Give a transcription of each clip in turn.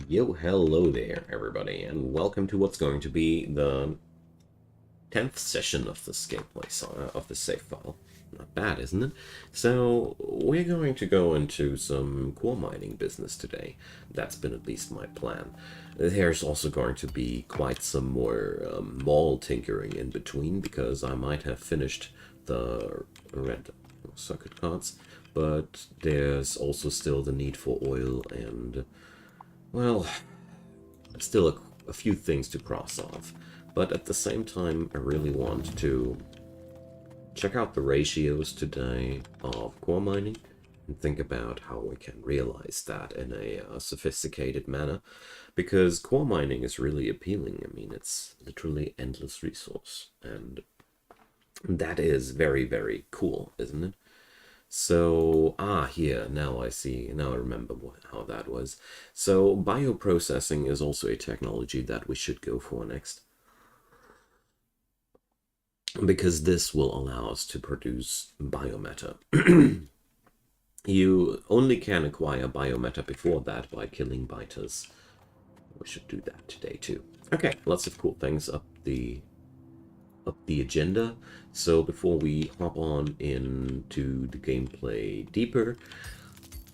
Yo, hello there, everybody, and welcome to what's going to be the 10th session of this gameplay of the save file. Not bad, isn't it? So, we're going to go into some core mining business today. That's been at least my plan. There's also going to be quite some more mall tinkering in between, because I might have finished the red circuit cards, but there's also still the need for oil and, well, still a few things to cross off. But at the same time, I really want to check out the ratios today of core mining and think about how we can realize that in a sophisticated manner, because core mining is really appealing. I mean, it's literally endless resource, and that is very, very cool, isn't it? So, here, now I see, now I remember how that was. So, bioprocessing is also a technology that we should go for next, because this will allow us to produce biometa. You only can acquire biometa before that by killing biters. We should do that today too. Okay, lots of cool things up the agenda. So before we hop on into the gameplay deeper,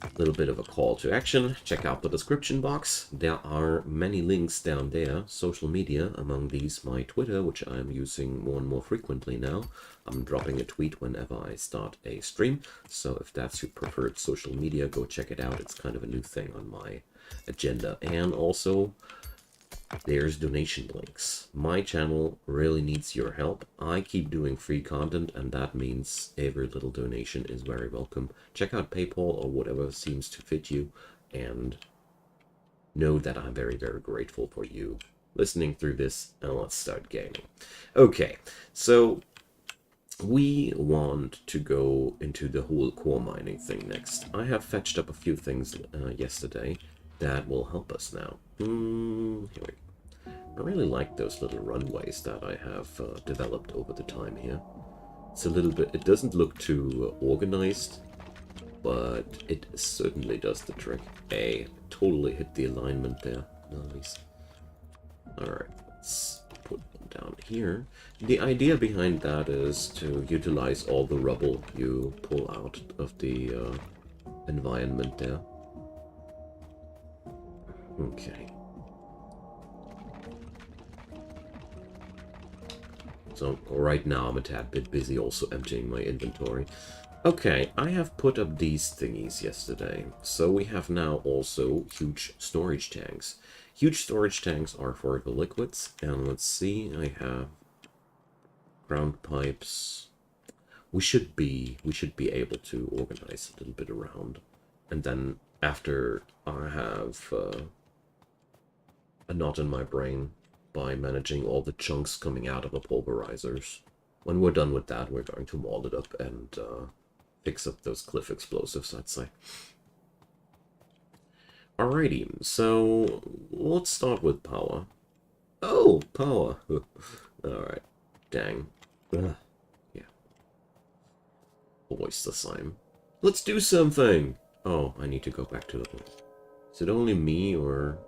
a little bit of a call to action. Check out the description box. There are many links down there. Social media, among these my Twitter, which I'm using more and more frequently now. I'm dropping a tweet whenever I start a stream. So if that's your preferred social media, go check it out. It's kind of a new thing on my agenda. And also, there's donation links. My channel really needs your help. I keep doing free content, and that means every little donation is very welcome. Check out PayPal or whatever seems to fit you, and know that I'm very, very grateful for you listening through this, and let's start gaming. Okay, so we want to go into the whole core mining thing next. I have fetched up a few things yesterday that will help us now. Here we go. I really like those little runways that I have developed over the time here. It's a little bit, it doesn't look too organized, but it certainly does the trick. Totally hit the alignment there. Nice. Alright, let's put them down here. The idea behind that is to utilize all the rubble you pull out of the environment there. Okay. So right now I'm a tad bit busy also emptying my inventory. Okay, I have put up these thingies yesterday. So we have now also huge storage tanks. Huge storage tanks are for the liquids. And let's see, I have ground pipes. We should be able to organize a little bit around. And then after I have a knot in my brain by managing all the chunks coming out of the pulverizers. When we're done with that, we're going to wall it up and fix up those cliff explosives, I'd say. Alrighty, so let's start with power. Oh, power! Alright, dang. Ugh. Yeah. Always the same. Let's do something! Oh, I need to go back to the... Is it only me, or...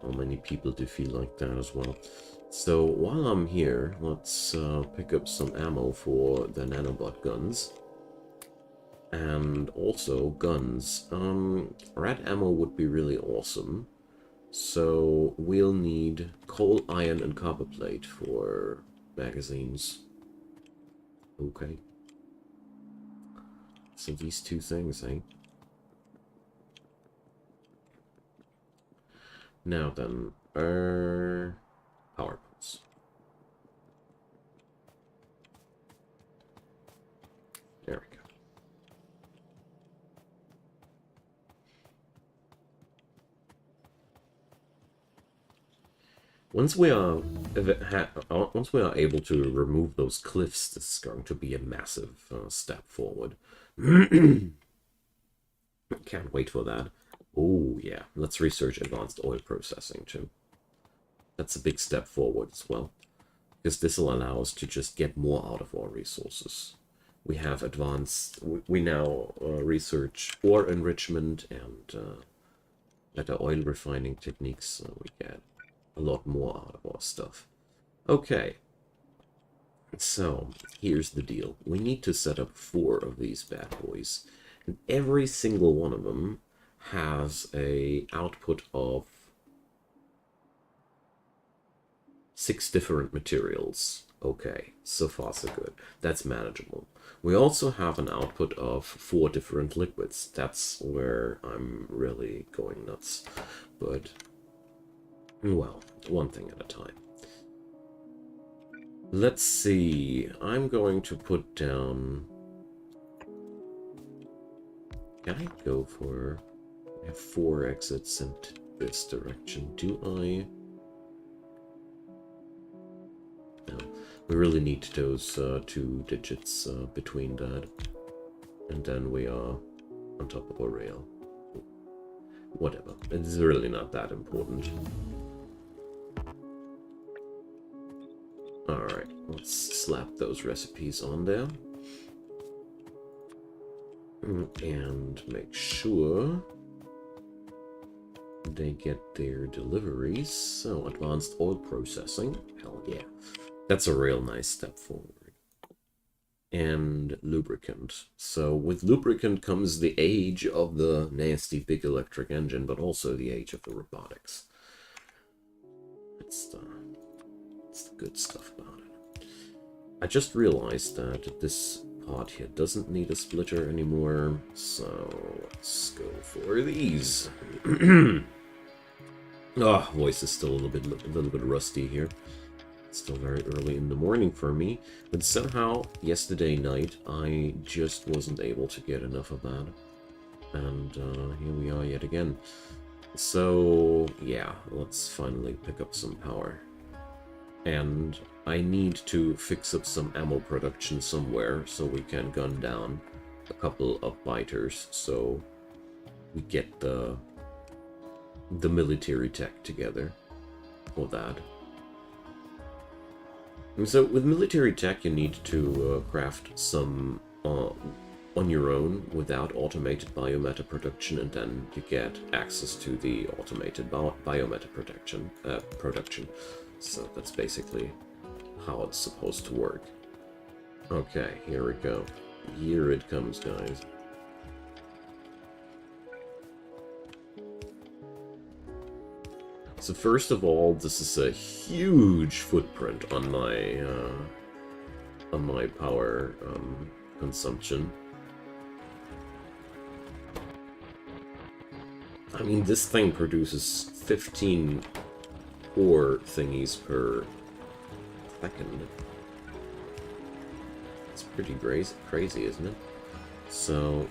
how many people do feel like that as well? So while I'm here, let's pick up some ammo for the nanobot guns. And also guns. Red ammo would be really awesome. So we'll need coal, iron, and copper plate for magazines. Okay. So these two things, eh? Now then, power points. There we go. Once we are able to remove those cliffs, this is going to be a massive step forward. Can't wait for that. Oh, yeah. Let's research advanced oil processing, too. That's a big step forward as well, because this will allow us to just get more out of our resources. We have advanced... We now research ore enrichment and better oil refining techniques, so we get a lot more out of our stuff. Okay, so here's the deal. We need to set up 4 of these bad boys, and every single one of them has a output of 6 different materials. Okay, so far so good. That's manageable. We also have an output of 4 different liquids. That's where I'm really going nuts. But, well, one thing at a time. Let's see. I'm going to put down... Can I go for... I have 4 exits in this direction. Do I... No. We really need those 2 digits between that. And then we are on top of a rail. Whatever. It's really not that important. Alright, let's slap those recipes on there. And make sure they get their deliveries. So, advanced oil processing. Hell yeah. That's a real nice step forward. And lubricant. So, with lubricant comes the age of the nasty big electric engine, but also the age of the robotics. It's the good stuff about it. I just realized that this part here doesn't need a splitter anymore, so let's go for these. Ah, voice is still a little bit rusty here. It's still very early in the morning for me, but somehow yesterday night I just wasn't able to get enough of that, and here we are yet again. So yeah, let's finally pick up some power. And I need to fix up some ammo production somewhere so we can gun down a couple of biters so we get the military tech together for that. And so with military tech you need to craft some on your own without automated biometa production, and then you get access to the automated biometa production. So that's basically how it's supposed to work. Okay, here we go. Here it comes, guys. So first of all, this is a huge footprint on my power consumption. I mean, this thing produces 15 ore thingies per second. It's pretty crazy, isn't it? So,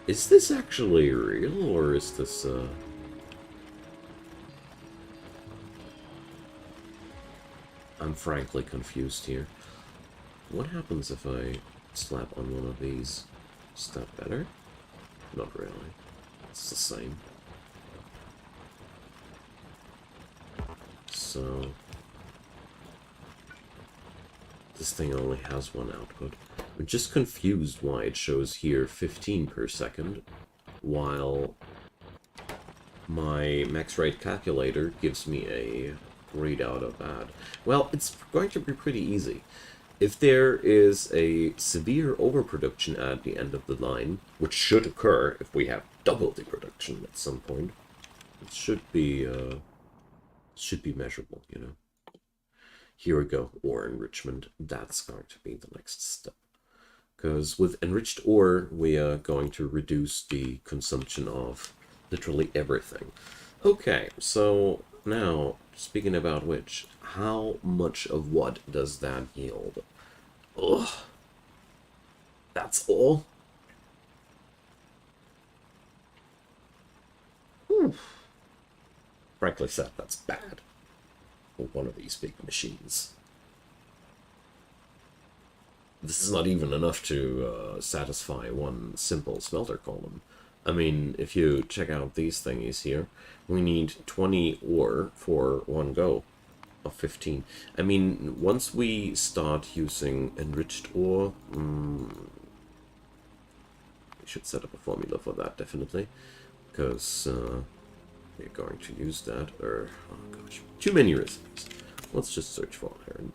is this actually real, or is this I'm frankly confused here. What happens if I slap on one of these? Is that better? Not really. It's the same. So, this thing only has one output. I'm just confused why it shows here 15 per second, while my max rate calculator gives me a readout of that. Well, it's going to be pretty easy. If there is a severe overproduction at the end of the line, which should occur if we have double the production at some point, it should be measurable, you know. Here we go, ore enrichment. That's going to be the next step. Because with enriched ore, we are going to reduce the consumption of literally everything. Okay, so now, speaking about which, how much of what does that yield? Ugh. That's all? Whew. Frankly said, that's bad for one of these big machines. This is not even enough to satisfy one simple smelter column. I mean, if you check out these thingies here, we need 20 ore for one go of 15. I mean, once we start using enriched ore, We should set up a formula for that, definitely. Because we're going to use that. Oh gosh, too many recipes. Let's just search for iron.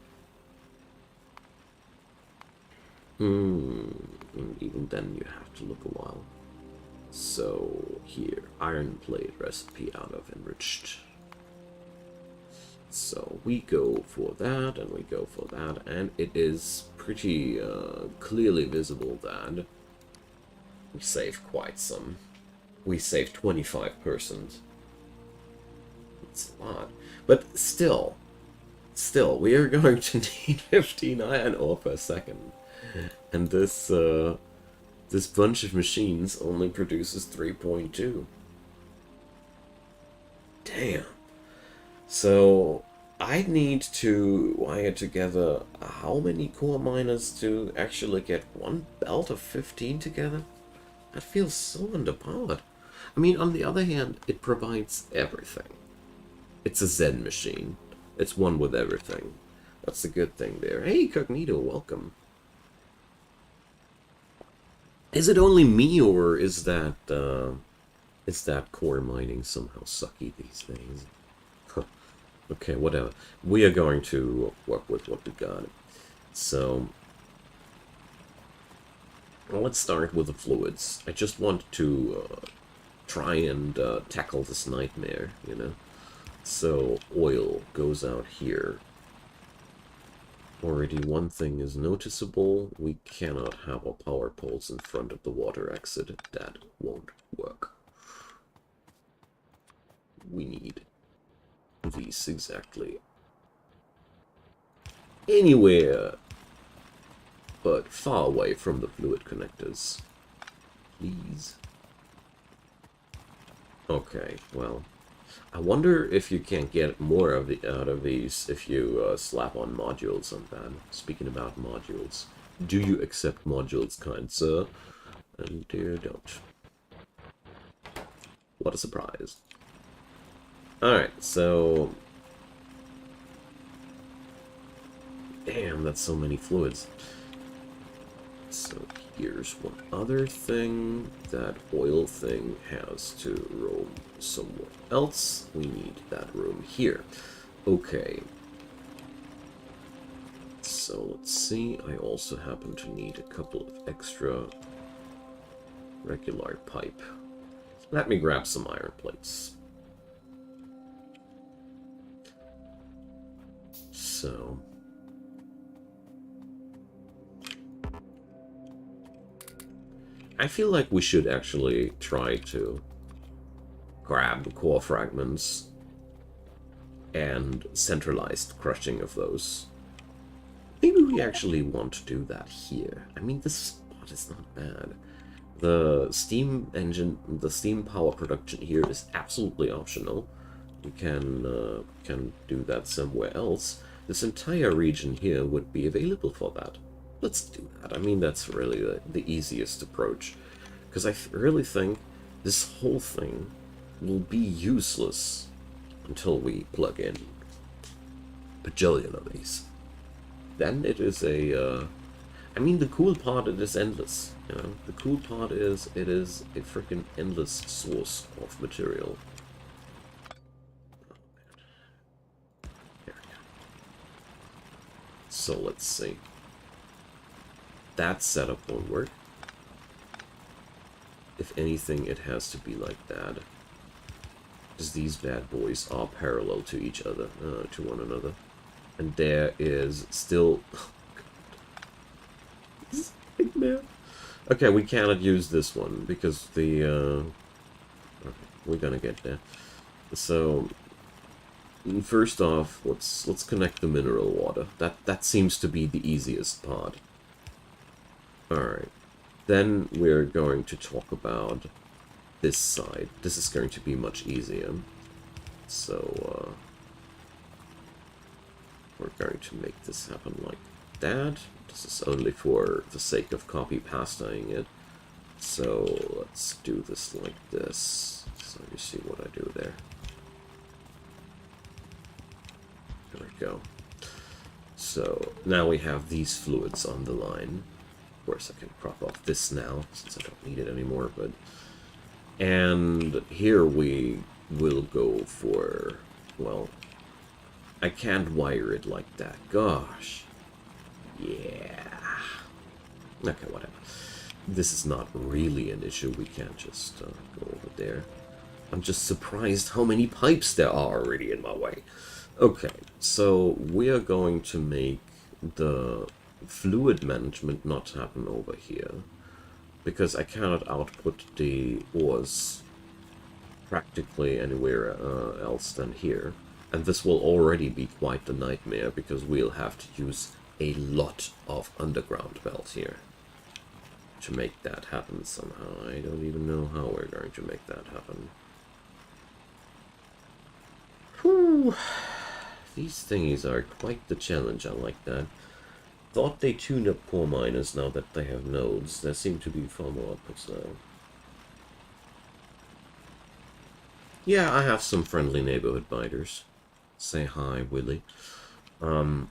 Even then you have to look a while. So here, iron plate recipe out of enriched. So we go for that, and we go for that, and it is pretty clearly visible that we saved quite some. We saved 25%. It's a lot. But still, we are going to need 15 iron ore per second. And this this bunch of machines only produces 3.2. Damn. So I need to wire together how many core miners to actually get one belt of 15 together? That feels so underpowered. I mean, on the other hand, it provides everything. It's a Zen machine. It's one with everything. That's the good thing there. Hey, Cognito, welcome. Is it only me, or is that core mining somehow sucky these days? Okay, whatever. We are going to work with what we got. So, well, let's start with the fluids. I just want to try and tackle this nightmare, you know? So, oil goes out here. Already one thing is noticeable. We cannot have our power poles in front of the water exit. That won't work. We need these exactly anywhere but far away from the fluid connectors, please. Okay, well, I wonder if you can get more of out of these if you slap on modules on that. Speaking about modules, do you accept modules, kind sir? And you don't. What a surprise. Alright, so... Damn, that's so many fluids. So here's one other thing. That oil thing has to roam somewhere else. We need that room here. Okay. So let's see. I also happen to need a couple of extra regular pipe. Let me grab some iron plates. So... I feel like we should actually try to grab the core fragments and centralized crushing of those. Maybe we actually want to do that here. I mean, this spot is not bad. The steam engine, the steam power production here is absolutely optional. We can do that somewhere else. This entire region here would be available for that. Let's do that. I mean, that's really the easiest approach. Because I really think this whole thing will be useless until we plug in a bajillion of these. Then it is a... I mean, the cool part, it is endless. You know? The cool part is it is a freaking endless source of material. There we go. So let's see. That setup won't work. If anything, it has to be like that. Because these bad boys are parallel to each other, to one another. And there is still... This is a nightmare. Okay, we cannot use this one, because the... Okay, we're gonna get there. So... First off, let's connect the mineral water. That seems to be the easiest part. Alright, then we're going to talk about this side. This is going to be much easier. So, we're going to make this happen like that. This is only for the sake of copy-pastaing it. So, let's do this like this. So you see what I do there. There we go. So, now we have these fluids on the line. course, I can crop off this now, since I don't need it anymore, but... And here we will go for... Well, I can't wire it like that. Gosh. Yeah. Okay, whatever. This is not really an issue. We can't just go over there. I'm just surprised how many pipes there are already in my way. Okay, so we are going to make the fluid management not happen over here, because I cannot output the ores practically anywhere else than here. And this will already be quite the nightmare, because we'll have to use a lot of underground belt here to make that happen somehow. I don't even know how we're going to make that happen. Whew. These thingies are quite the challenge, I like that. Thought they tuned up core miners now that they have nodes. There seem to be far more outputs now. Yeah, I have some friendly neighborhood biters. Say hi, Willie. You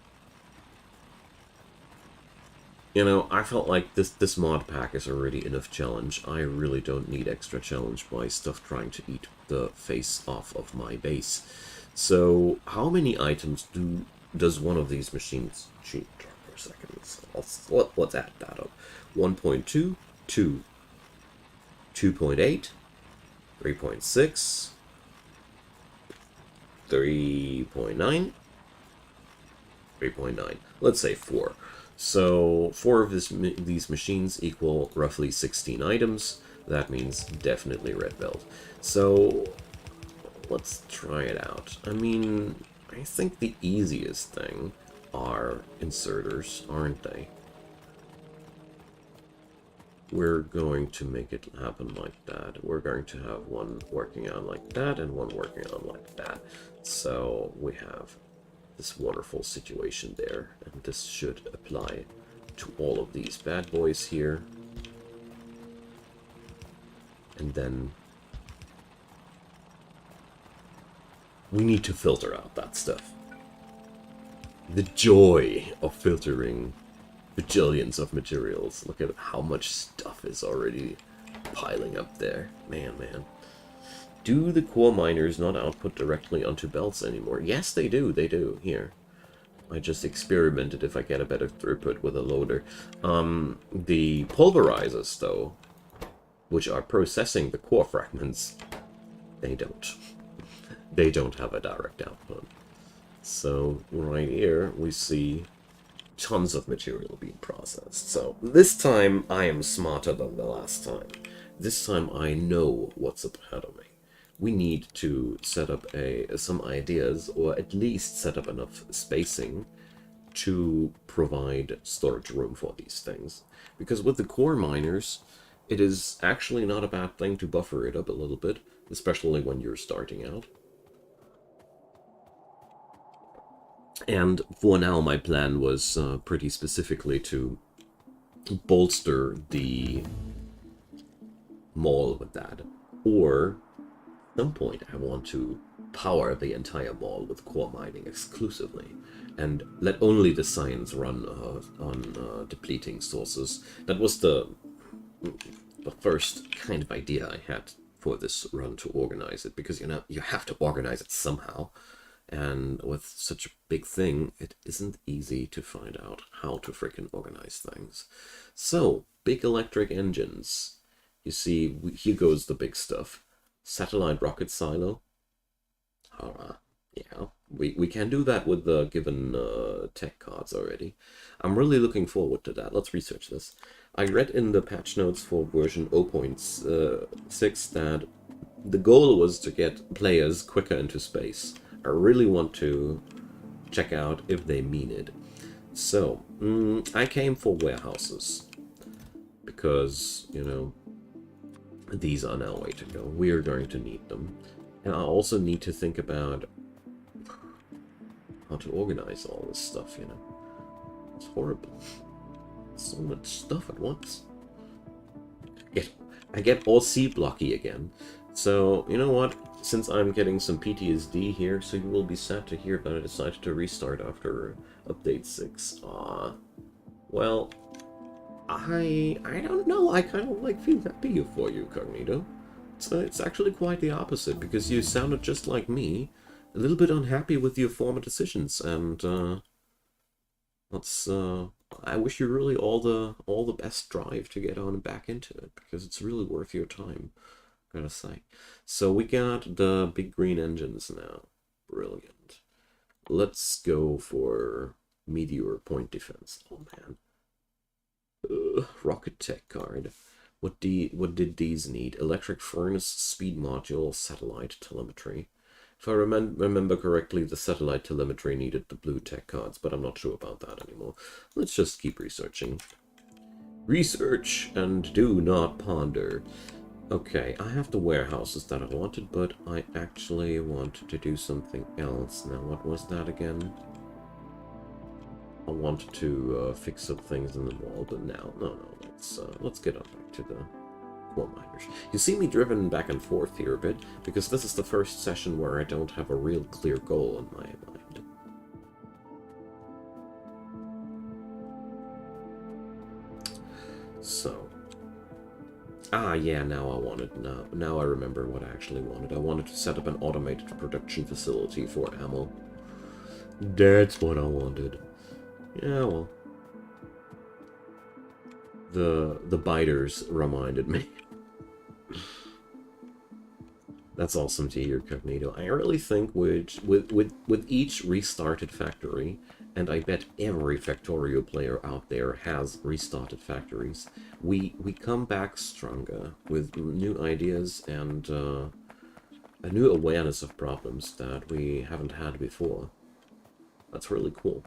know, I felt like this mod pack is already enough challenge. I really don't need extra challenge by stuff trying to eat the face off of my base. So, how many items does one of these machines shoot per second? So let's add that up. 1.2, 2, 2.8, 3.6, 3.9, 3.9. Let's say 4. So 4 of these machines equal roughly 16 items. That means definitely red belt. So let's try it out. I mean, I think the easiest thing are inserters, aren't they? We're going to make it happen like that. We're going to have one working out like that and one working out like that. So we have this wonderful situation there, and this should apply to all of these bad boys here. And then we need to filter out that stuff. The joy of filtering bajillions of materials. Look at how much stuff is already piling up there. Man. Do the core miners not output directly onto belts anymore? Yes, they do. They do. Here. I just experimented if I get a better throughput with a loader. The pulverizers, though, which are processing the core fragments, they don't. They don't have a direct output. So, right here, we see tons of material being processed. So, this time, I am smarter than the last time. This time, I know what's ahead of me. We need to set up some ideas, or at least set up enough spacing to provide storage room for these things. Because with the core miners, it is actually not a bad thing to buffer it up a little bit, especially when you're starting out. And for now, my plan was pretty specifically to bolster the mall with that. Or, at some point, I want to power the entire mall with core mining exclusively, and let only the science run on depleting sources. That was the first kind of idea I had for this run to organize it, because, you know, you have to organize it somehow. And with such a big thing, it isn't easy to find out how to freaking organize things. So, big electric engines. You see, here goes the big stuff. Satellite rocket silo. Yeah, we can do that with the given tech cards already. I'm really looking forward to that. Let's research this. I read in the patch notes for version 0.6 that the goal was to get players quicker into space. I really want to check out if they mean it. So, I came for warehouses, because, you know, these are now way to go. We are going to need them. And I also need to think about how to organize all this stuff, you know. It's horrible. So much stuff at once. I get all C-blocky again. So, you know what? Since I'm getting some PTSD here, so you will be sad to hear that I decided to restart after update 6. Well, I don't know. I kind of like feel happy for you, Cognito. It's actually quite the opposite, because you sounded just like me, a little bit unhappy with your former decisions, and let's. I wish you really all the best drive to get on and back into it, because it's really worth your time, gotta say. So we got the big green engines now. Brilliant. Let's go for meteor point defense. Oh man. Rocket tech card. What did these need? Electric furnace, speed module, satellite telemetry. If I remember correctly, the satellite telemetry needed the blue tech cards, but I'm not sure about that anymore. Let's just keep researching. Research and do not ponder. Okay, I have the warehouses that I wanted, but I actually wanted to do something else. Now, what was that again? I wanted to fix up things in the wall, but now, no, let's get on back to the core miners. You see me driven back and forth here a bit, because this is the first session where I don't have a real clear goal in my mind. So, yeah, now I remember what I actually wanted. I wanted to set up an automated production facility for ammo. That's what I wanted. Yeah, well. The biters reminded me. That's awesome to hear, Cognito. I really think with each restarted factory, and I bet every Factorio player out there has restarted factories, we come back stronger with new ideas and a new awareness of problems that we haven't had before. That's really cool.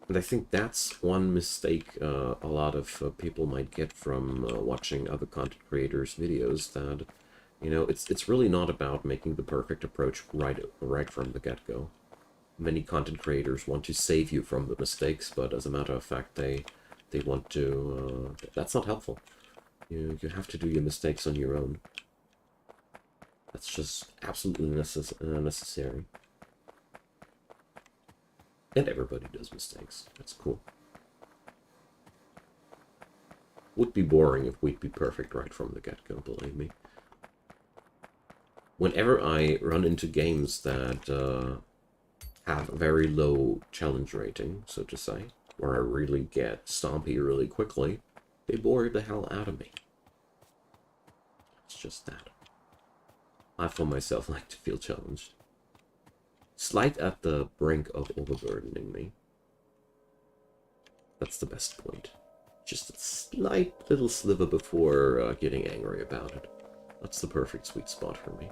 And I think that's one mistake a lot of people might get from watching other content creators' videos, that, you know, it's really not about making the perfect approach right from the get-go. Many content creators want to save you from the mistakes, but as a matter of fact, they want to... that's not helpful. You have to do your mistakes on your own. That's just absolutely necessary. And everybody does mistakes. That's cool. Would be boring if we'd be perfect right from the get-go, believe me. Whenever I run into games that have a very low challenge rating, so to say, where I really get stompy really quickly, they bore the hell out of me. It's just that. I, for myself, like to feel challenged. Slight at the brink of overburdening me. That's the best point. Just a slight little sliver before getting angry about it. That's the perfect sweet spot for me.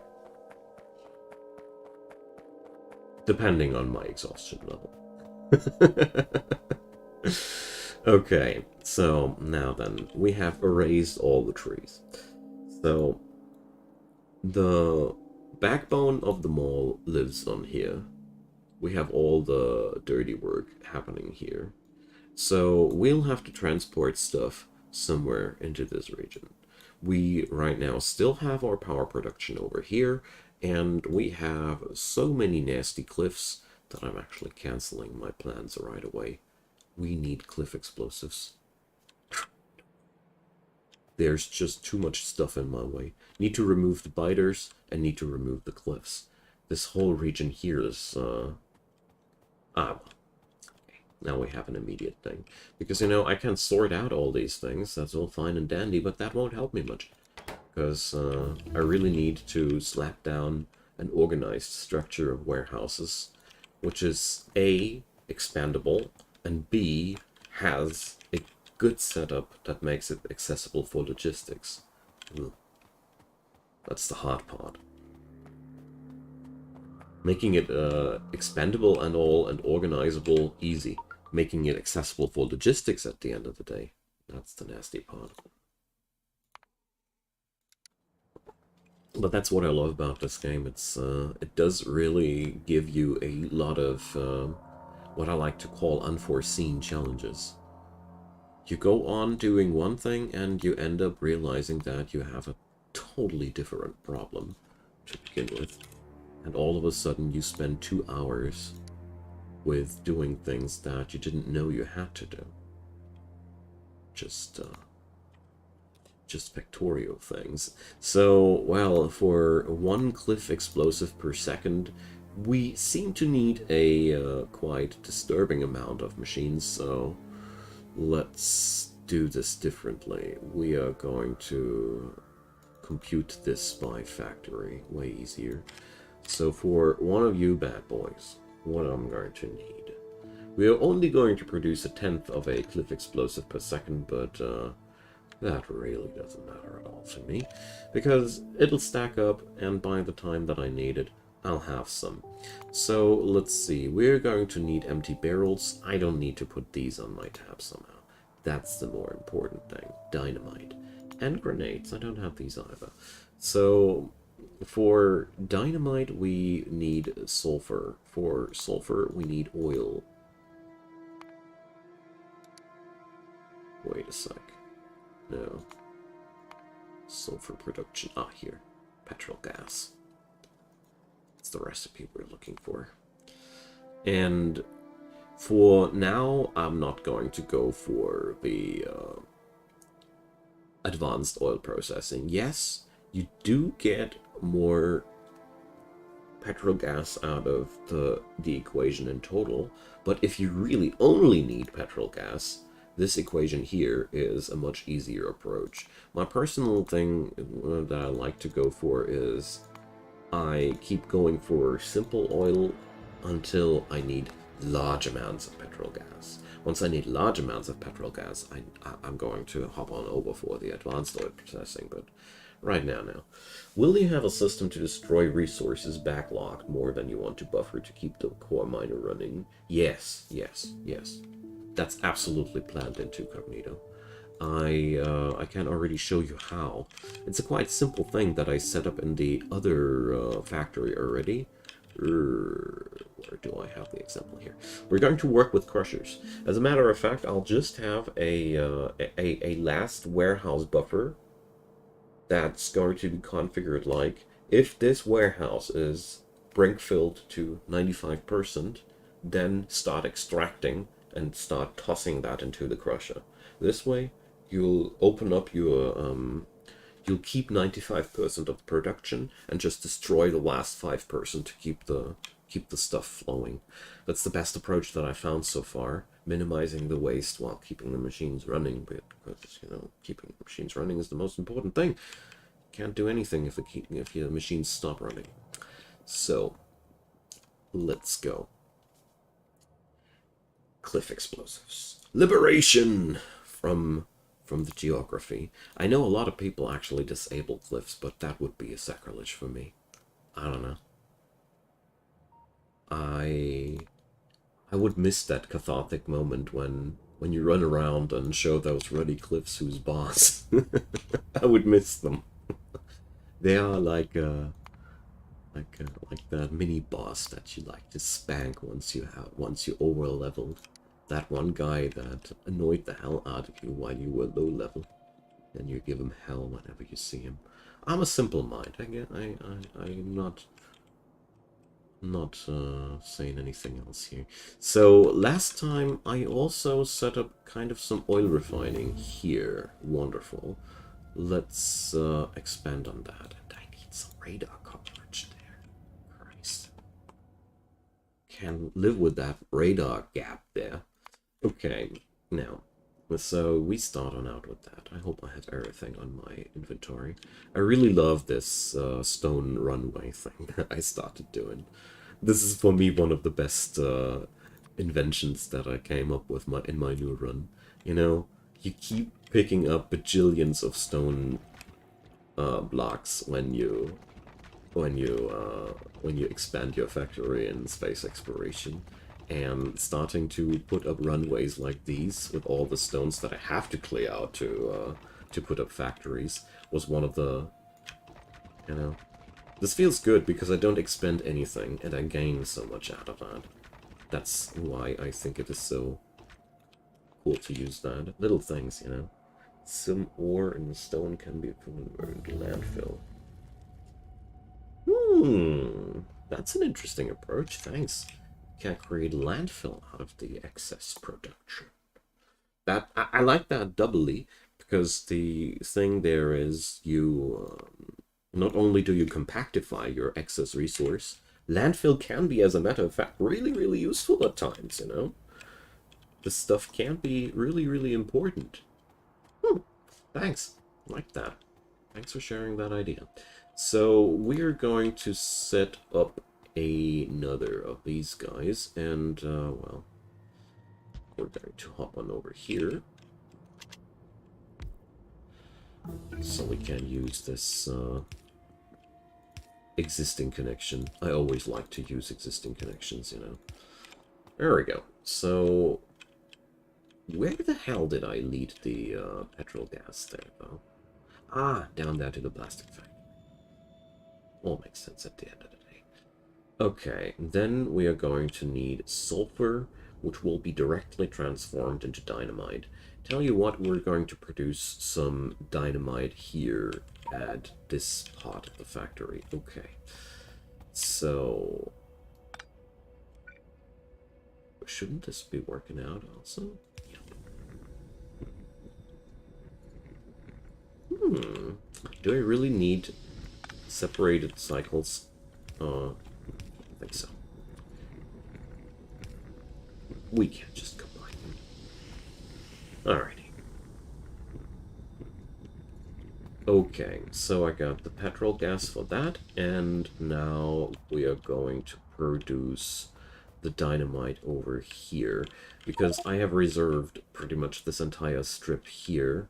Depending on my exhaustion level. Okay, so now then, we have erased all the trees. So, the backbone of the mall lives on here. We have all the dirty work happening here. So we'll have to transport stuff somewhere into this region. We right now still have our power production over here, and we have so many nasty cliffs that I'm actually canceling my plans right away. We need cliff explosives. There's just too much stuff in my way. Need to remove the biters and need to remove the cliffs. This whole region here is, well, now we have an immediate thing. Because, you know, I can sort out all these things, that's all fine and dandy, but that won't help me much. Because I really need to slap down an organized structure of warehouses, which is A, expandable, and B, has a good setup that makes it accessible for logistics. That's the hard part. Making it expandable and all and organizable, easy. Making it accessible for logistics at the end of the day, that's the nasty part. But that's what I love about this game. It does really give you a lot of what I like to call unforeseen challenges. You go on doing one thing and you end up realizing that you have a totally different problem to begin with. And all of a sudden you spend 2 hours with doing things that you didn't know you had to do. just Factorio things. So, well, for 1 cliff explosive per second, we seem to need a quite disturbing amount of machines, so let's do this differently. We are going to compute this by factory, way easier. So for one of you bad boys, what I'm going to need. We are only going to produce 1/10 of a cliff explosive per second, but that really doesn't matter at all to me, because it'll stack up, and by the time that I need it, I'll have some. So let's see, we're going to need empty barrels. I don't need to put these on my tab somehow. That's the more important thing. Dynamite. And grenades. I don't have these either. So for dynamite, we need sulfur. For sulfur, we need oil. Wait a sec. No. Sulfur production. Ah, here. Petrol gas. It's the recipe we're looking for. And for now, I'm not going to go for the advanced oil processing. Yes, you do get more petrol gas out of the equation in total, but if you really only need petrol gas, this equation here is a much easier approach. My personal thing that I like to go for is I keep going for simple oil until I need large amounts of petrol gas. Once I need large amounts of petrol gas, I'm going to hop on over for the advanced oil processing, but right now. Will you have a system to destroy resources backlogged more than you want to buffer to keep the core miner running? Yes. That's absolutely planned into Cognito. I can already show you how. It's a quite simple thing that I set up in the other factory already. Where do I have the example here? We're going to work with crushers. As a matter of fact, I'll just have a last warehouse buffer that's going to be configured like, if this warehouse is brink filled to 95%, then start extracting and start tossing that into the crusher. This way, you'll open up your, you'll keep 95% of the production and just destroy the last 5% to keep the stuff flowing. That's the best approach that I found so far, minimizing the waste while keeping the machines running, because, you know, keeping the machines running is the most important thing. Can't do anything if your machines stop running. So, let's go. Cliff explosives. Liberation from the geography. I know a lot of people actually disable cliffs, but that would be a sacrilege for me. I don't know. I would miss that cathartic moment when you run around and show those ruddy cliffs who's boss. I would miss them. They are like that mini boss that you like to spank once you over leveled. That one guy that annoyed the hell out of you while you were low level, and you give him hell whenever you see him. I'm a simple mind. I'm not saying anything else here. So last time I also set up kind of some oil refining here. Wonderful. Let's expand on that. And I need some radar coverage there. Christ. Can live with that radar gap there. Okay, now, so we start on out with that. I hope I have everything on my inventory. I really love this stone runway thing that I started doing. This is for me one of the best inventions that I came up with in my new run. You know, you keep picking up bajillions of stone blocks when you expand your factory in space exploration. And starting to put up runways like these with all the stones that I have to clear out to put up factories was one of the, you know, this feels good because I don't expend anything and I gain so much out of that. That's why I think it is so cool to use that. Little things, you know. Some ore in the stone can be converted to landfill. That's an interesting approach, thanks. Can create landfill out of the excess production. that I like that doubly, because the thing there is you not only do you compactify your excess resource, landfill can be, as a matter of fact, really, really useful at times, you know? This stuff can be really, really important. Thanks. Like that. Thanks for sharing that idea. So we're going to set up another of these guys, and, well, we're going to hop on over here. So we can use this existing connection. I always like to use existing connections, you know. There we go. So where the hell did I lead the petrol gas there, though? Ah, down there to the plastic factory. All makes sense at the end of the day. Okay, then we are going to need sulfur, which will be directly transformed into dynamite. Tell you what, we're going to produce some dynamite here at this part of the factory. Okay. So shouldn't this be working out also? Do I really need separated cycles? I think so. We can't just combine them. Alrighty. Okay, so I got the petrol gas for that, and now we are going to produce the dynamite over here, because I have reserved pretty much this entire strip here.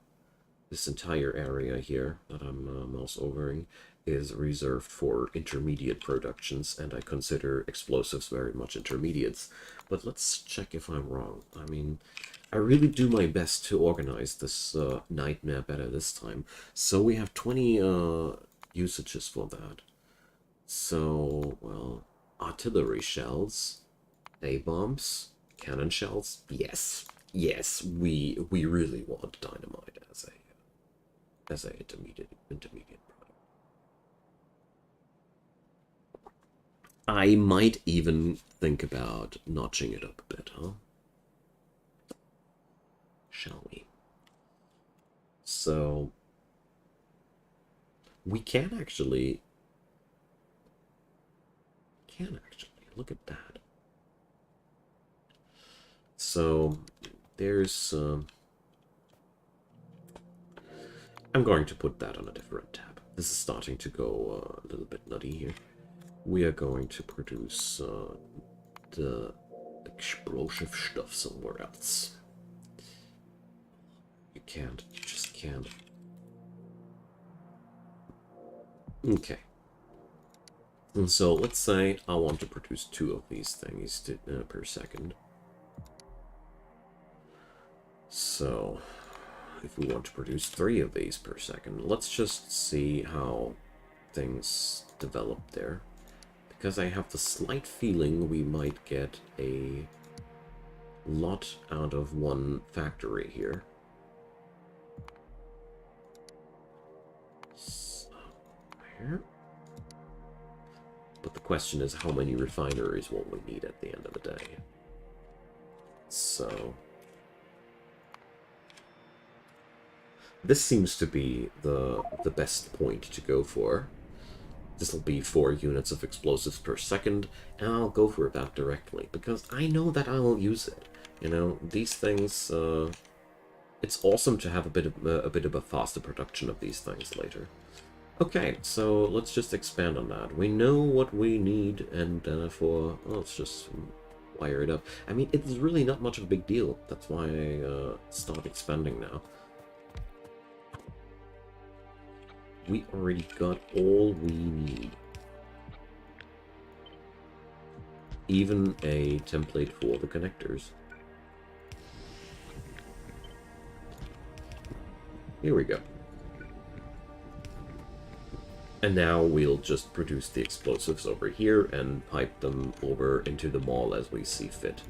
This entire area here that I'm mouse overing is reserved for intermediate productions, and I consider explosives very much intermediates. But let's check if I'm wrong. I mean, I really do my best to organize this nightmare better this time. So we have 20 usages for that. So, well, artillery shells, A-bombs, cannon shells. Yes, yes, we really want dynamite as a intermediate product. I might even think about notching it up a bit, huh? Shall we? So we can actually look at that. So there's I'm going to put that on a different tab. This is starting to go a little bit nutty here. We are going to produce the explosive stuff somewhere else. You can't. You just can't. Okay. And so let's say I want to produce 2 of these things per second. So if we want to produce 3 of these per second, let's just see how things develop there. Because I have the slight feeling we might get a lot out of one factory here. So, here. But the question is, how many refineries will we need at the end of the day? So this seems to be the best point to go for. This will be 4 units of explosives per second, and I'll go for that directly, because I know that I'll use it. You know, these things, it's awesome to have a bit of a faster production of these things later. Okay, so let's just expand on that. We know what we need, and let's just wire it up. I mean, it's really not much of a big deal. That's why I start expanding now. We already got all we need. Even a template for the connectors. Here we go. And now we'll just produce the explosives over here and pipe them over into the mall as we see fit.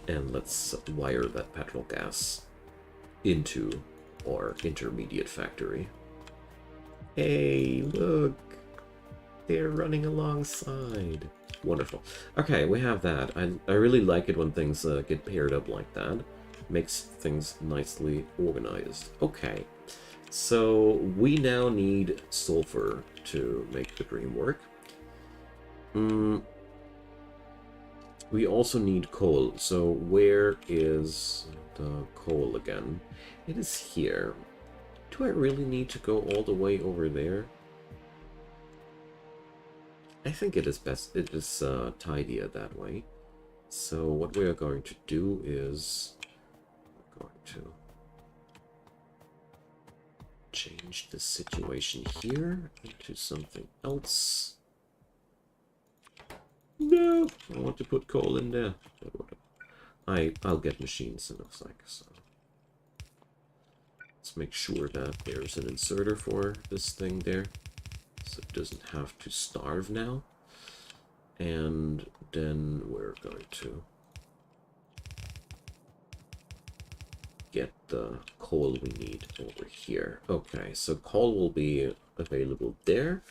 And let's wire that petrol gas into our intermediate factory. Hey, look! They're running alongside. Wonderful. Okay, we have that. I really like it when things get paired up like that. Makes things nicely organized. Okay, so we now need sulfur to make the dream work. We also need coal. So where is the coal again? It is here. Do I really need to go all the way over there? I think it is best, it is tidier that way. So what we are going to do is we're going to change the situation here into something else. No, I want to put coal in there. I'll get machines in a sec. So let's make sure that there's an inserter for this thing there, so it doesn't have to starve now. And then we're going to get the coal we need over here. Okay, so coal will be available there.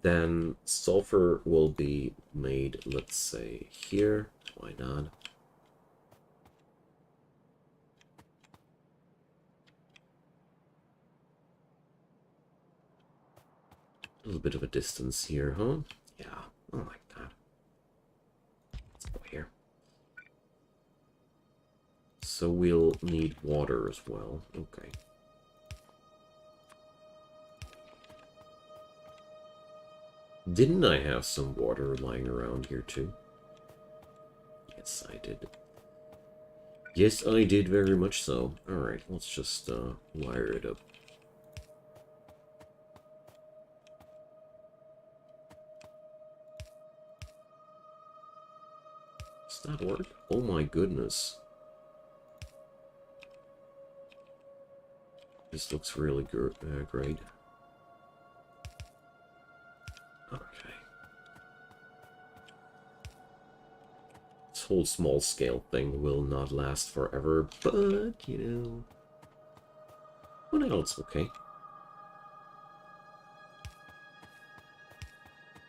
Then sulfur will be made, let's say, here. Why not? A little bit of a distance here, huh? Yeah, I like that. Let's go here. So we'll need water as well. Okay. Didn't I have some water lying around here too? Yes, I did. Yes, I did very much so. Alright, let's just wire it up. Does that work? Oh my goodness. This looks really great. Okay. This whole small scale thing will not last forever, but, you know, what else? Okay.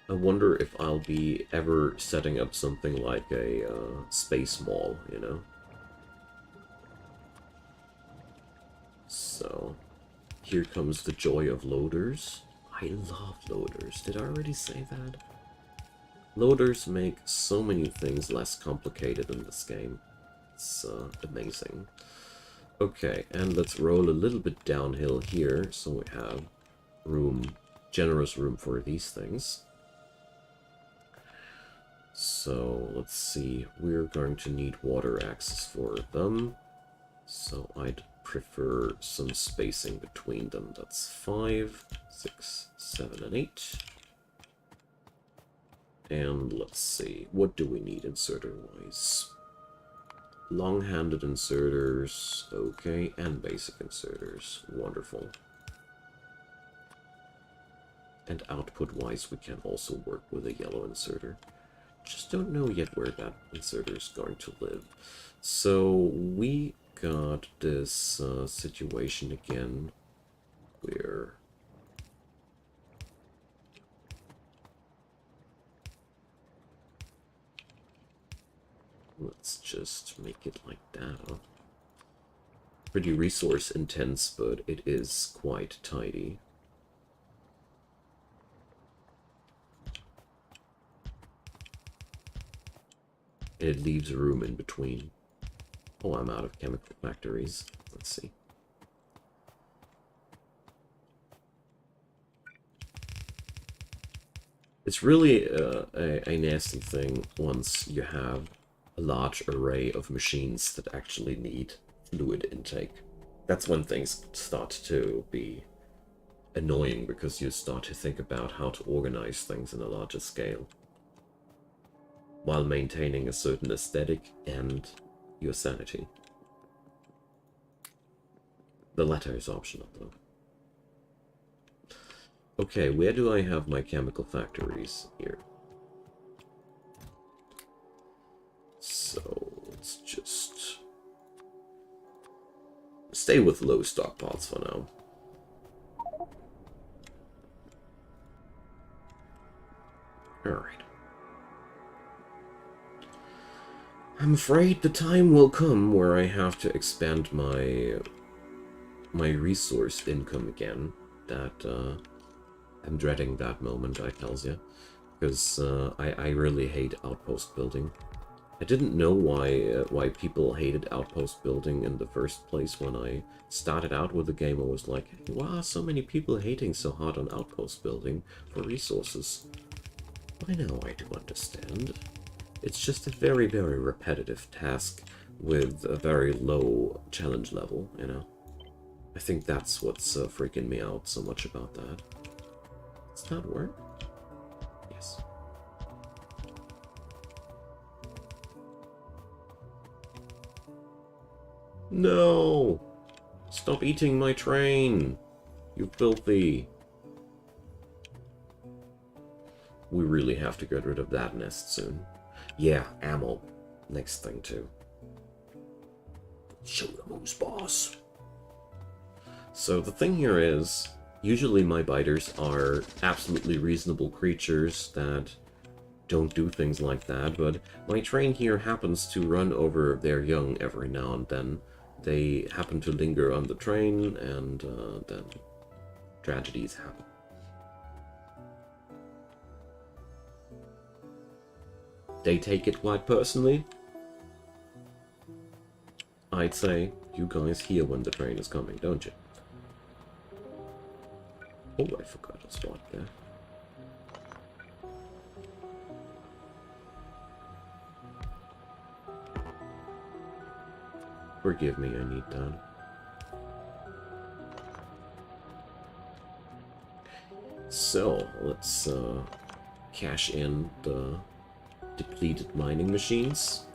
I wonder if I'll be ever setting up something like a space mall, you know? So, here comes the joy of loaders. I love loaders. Did I already say that? Loaders make so many things less complicated in this game. It's amazing. Okay, and let's roll a little bit downhill here, so we have room, generous room for these things. So, let's see, we're going to need water access for them. So I'd prefer some spacing between them. That's 5, 6, 7, and 8. And let's see, what do we need inserter-wise? Long-handed inserters, okay, and basic inserters, wonderful. And output-wise, we can also work with a yellow inserter. Just don't know yet where that inserter is going to live. So we got this situation again where let's just make it like that. Huh? Pretty resource intense, but it is quite tidy. It leaves room in between. Oh, I'm out of chemical factories. Let's see. It's really a nasty thing once you have a large array of machines that actually need fluid intake. That's when things start to be annoying, because you start to think about how to organize things in a larger scale, while maintaining a certain aesthetic and your sanity. The latter is optional, though. Okay, where do I have my chemical factories? Here. So, let's just stay with low stockpiles for now. Alright. I'm afraid the time will come where I have to expand my resource income again. That, I'm dreading that moment, I tells you. Because I really hate outpost building. I didn't know why people hated outpost building in the first place. When I started out with the game, I was like, wow, so many people hating so hard on outpost building for resources. By now I do understand. It's just a very, very repetitive task with a very low challenge level, you know? I think that's what's freaking me out so much about that. Does that work? Yes. No! Stop eating my train! You filthy! We really have to get rid of that nest soon. Yeah, ammo. Next thing, too. Show the moose, boss! So the thing here is, usually my biters are absolutely reasonable creatures that don't do things like that, but my train here happens to run over their young every now and then. They happen to linger on the train, and then tragedies happen. They take it quite personally. I'd say you guys hear when the train is coming, don't you? Oh, I forgot a spot there. Forgive me, I need that. So, let's cash in the depleted mining machines.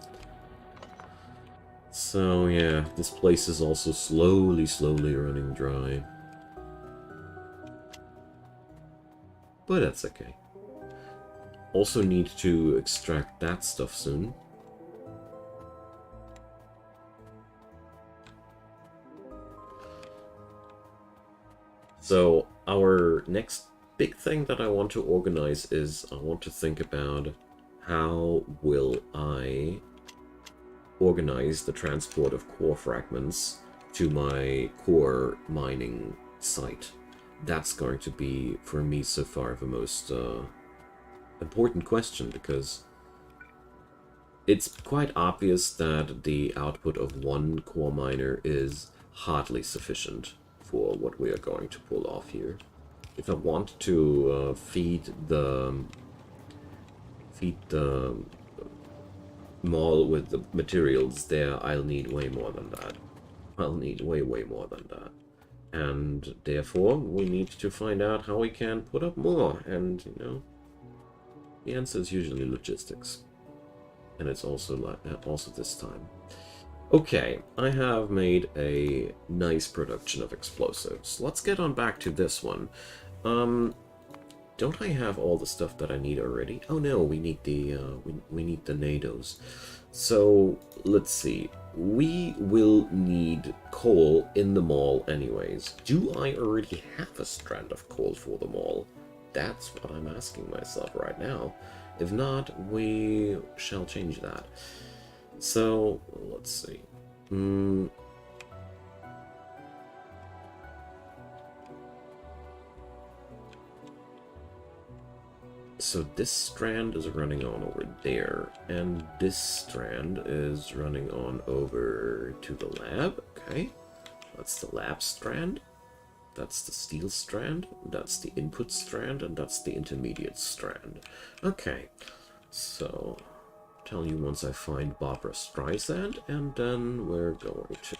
So, yeah, this place is also slowly running dry. But that's okay. Also need to extract that stuff soon. So our next big thing that I want to organize is I want to think about how will I organize the transport of core fragments to my core mining site. That's going to be, for me so far, the most important question, because it's quite obvious that the output of one core miner is hardly sufficient for what we are going to pull off here. If I want to feed the mall with the materials there, I'll need way more than that. I'll need way more than that. And therefore, we need to find out how we can put up more. And, you know, the answer is usually logistics. And it's also like also this time. Okay, I have made a nice production of explosives. Let's get on back to this one. Don't I have all the stuff that I need already? Oh no, we need the we need the NATOs. So let's see. We will need coal in the mall anyways. Do I already have a strand of coal for the mall? That's what I'm asking myself right now. If not, we shall change that. So let's see. So this strand is running on over there, and this strand is running on over to the lab. Okay, that's the lab strand. That's the steel strand, that's the input strand, and that's the intermediate strand. Okay, so tell you once I find Barbara Streisand, and then we're going to...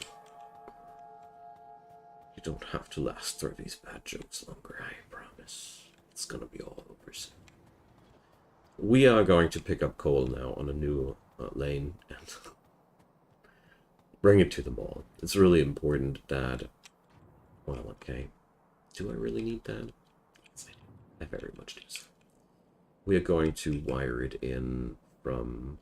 You don't have to last through these bad jokes longer, I promise. It's gonna be all over soon. We are going to pick up coal now on a new lane and bring it to the mall. It's really important that... Well, okay. Do I really need that? I very much do so. We are going to wire it in from...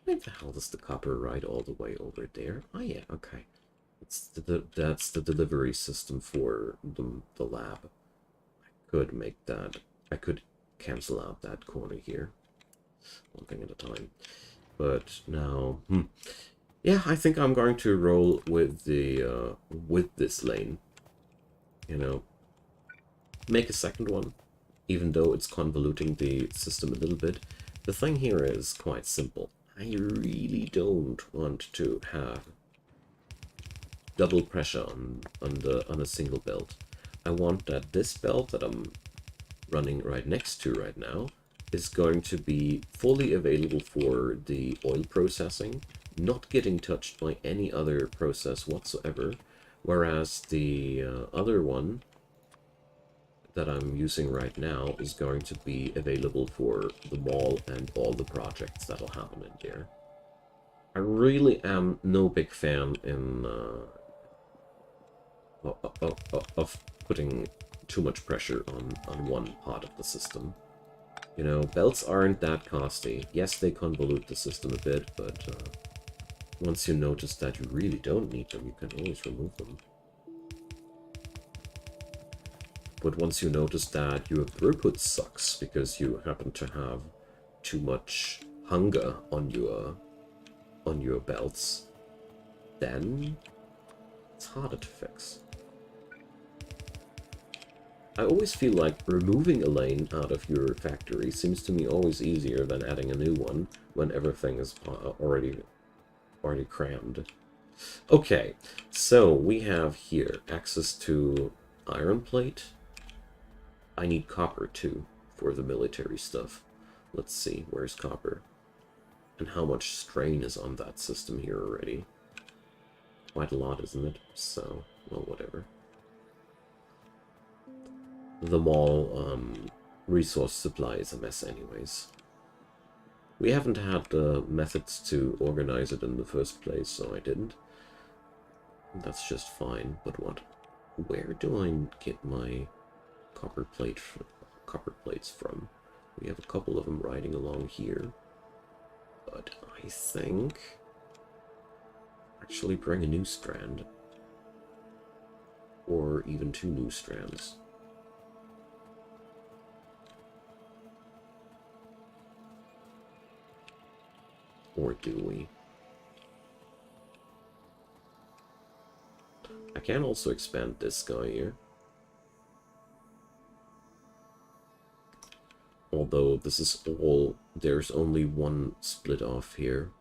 Where the hell does the copper ride all the way over there? Oh yeah, okay. That's the delivery system for the lab. My could make that. I could cancel out that corner here. One thing at a time. But now, yeah, I think I'm going to roll with the with this lane. You know, make a second one, even though it's convoluting the system a little bit. The thing here is quite simple. I really don't want to have double pressure on a single belt. I want that this belt that I'm running right next to right now is going to be fully available for the oil processing, not getting touched by any other process whatsoever, whereas the other one that I'm using right now is going to be available for the mall and all the projects that'll happen in there. I really am no big fan in of putting too much pressure on one part of the system. You know, belts aren't that costly. Yes, they convolute the system a bit, but once you notice that you really don't need them, you can always remove them. But once you notice that your throughput sucks because you happen to have too much hunger on your belts, then it's harder to fix. I always feel like removing a lane out of your factory seems to me always easier than adding a new one when everything is already crammed. Okay, so we have here access to iron plate. I need copper too for the military stuff. Let's see, where's copper? And how much strain is on that system here already? Quite a lot, isn't it? So, well, whatever. The mall resource supply is a mess anyways. We haven't had the methods to organize it in the first place, so I didn't. That's just fine, but what? Where do I get my copper plates from? We have a couple of them riding along here. But I think actually bring a new strand. Or even 2 new strands. Or do we? I can also expand this guy here. Although this is all, there's only one split off here.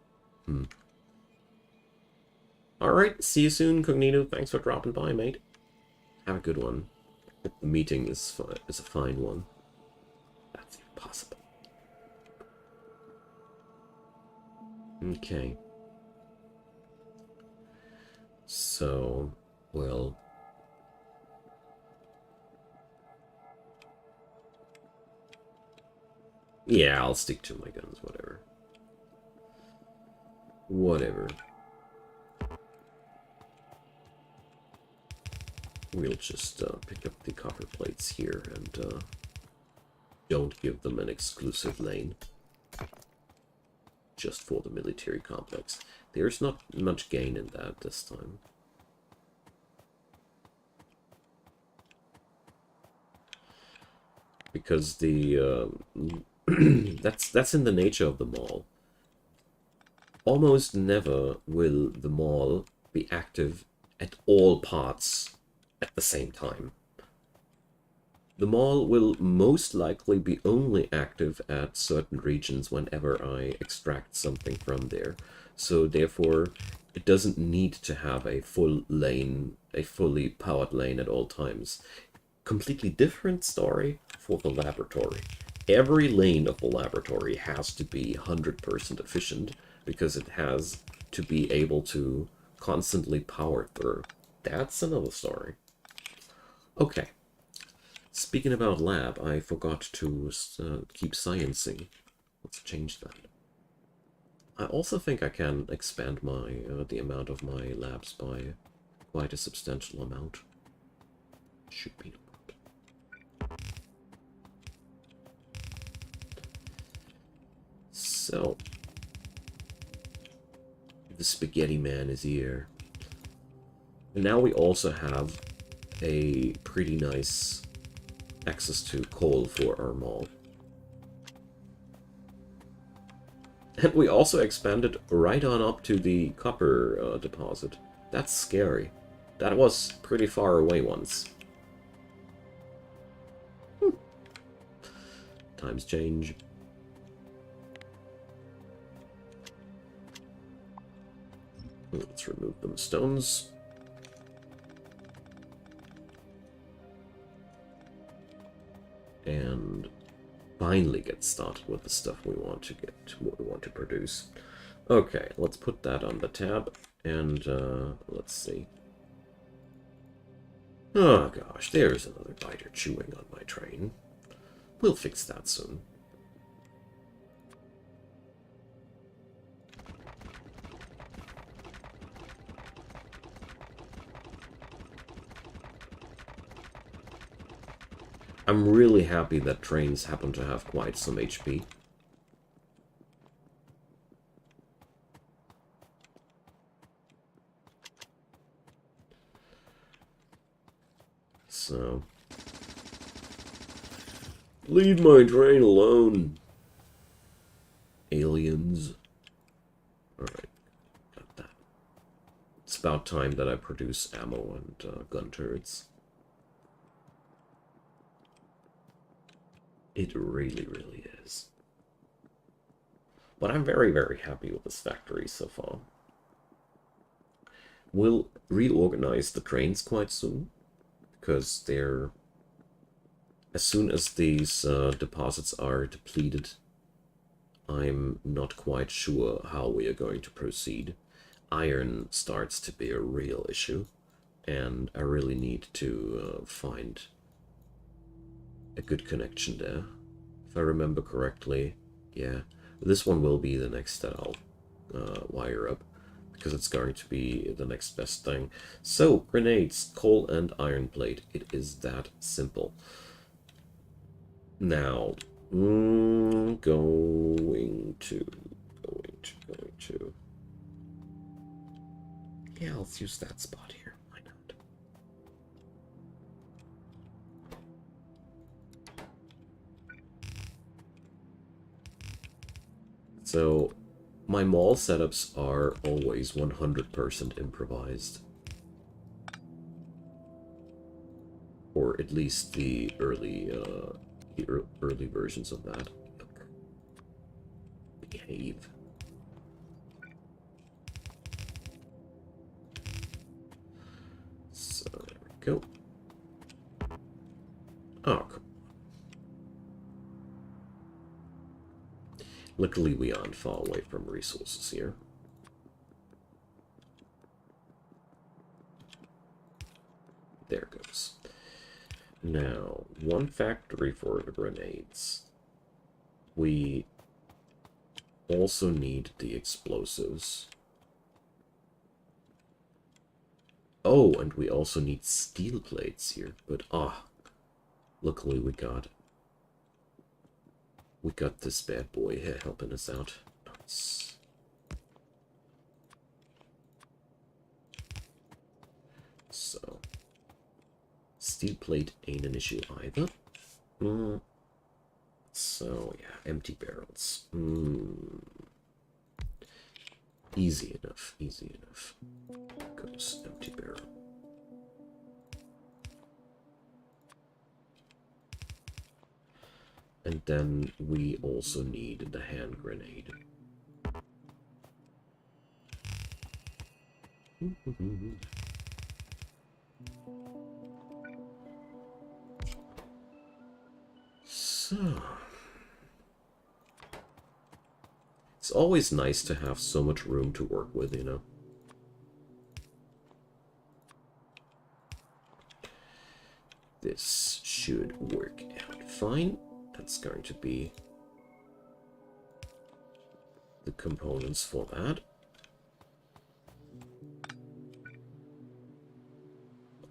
Alright, see you soon, Cognito. Thanks for dropping by, mate. Have a good one. The meeting is a fine one. That's impossible. Okay. So, well... yeah, I'll stick to my guns, whatever. Whatever. We'll just pick up the copper plates here and don't give them an exclusive lane. Just for the military complex. There's not much gain in that this time. Because the that's in the nature of the mall. Almost never will the mall be active at all parts at the same time. The mall will most likely be only active at certain regions whenever I extract something from there. So therefore, it doesn't need to have a full lane, a fully powered lane at all times. Completely different story for the laboratory. Every lane of the laboratory has to be 100% efficient because it has to be able to constantly power through. That's another story. Okay. Speaking about lab, I forgot to keep sciencing. Let's change that. I also think I can expand my the amount of my labs by quite a substantial amount. Should be no problem. So, the Spaghetti Man is here. And now we also have a pretty nice access to coal for our mall. And we also expanded right on up to the copper deposit. That's scary. That was pretty far away once. Times change. Let's remove them stones. And finally get started with the stuff we want to produce. Okay, let's put that on the tab, and let's see. Oh gosh, there's another biter chewing on my train. We'll fix that soon. I'm really happy that trains happen to have quite some HP. So... leave my train alone, aliens. Alright, got that. It's about time that I produce ammo and gun turrets. It really, really is. But I'm very, very happy with this factory so far. We'll reorganize the trains quite soon, because they're... as soon as these deposits are depleted, I'm not quite sure how we are going to proceed. Iron starts to be a real issue, and I really need to find a good connection there. If I remember correctly, yeah, this one will be the next that I'll wire up, because it's going to be the next best thing. So, grenades, coal and iron plate. It is that simple. Now, going to... yeah, let's use that spot here. Why not? So, my mall setups are always 100% improvised. Or at least the early versions of that. Behave. So there we go. Oh, come on. Luckily we aren't far away from resources here. There goes. Now, one factory for the grenades. We also need the explosives. Oh, and we also need steel plates here. But, luckily we got this bad boy here helping us out. Nice. So... steel plate ain't an issue either. So, yeah, empty barrels. Easy enough, easy enough. Goes empty barrel. And then we also need the hand grenade. So, it's always nice to have so much room to work with, you know. This should work out fine. That's going to be the components for that.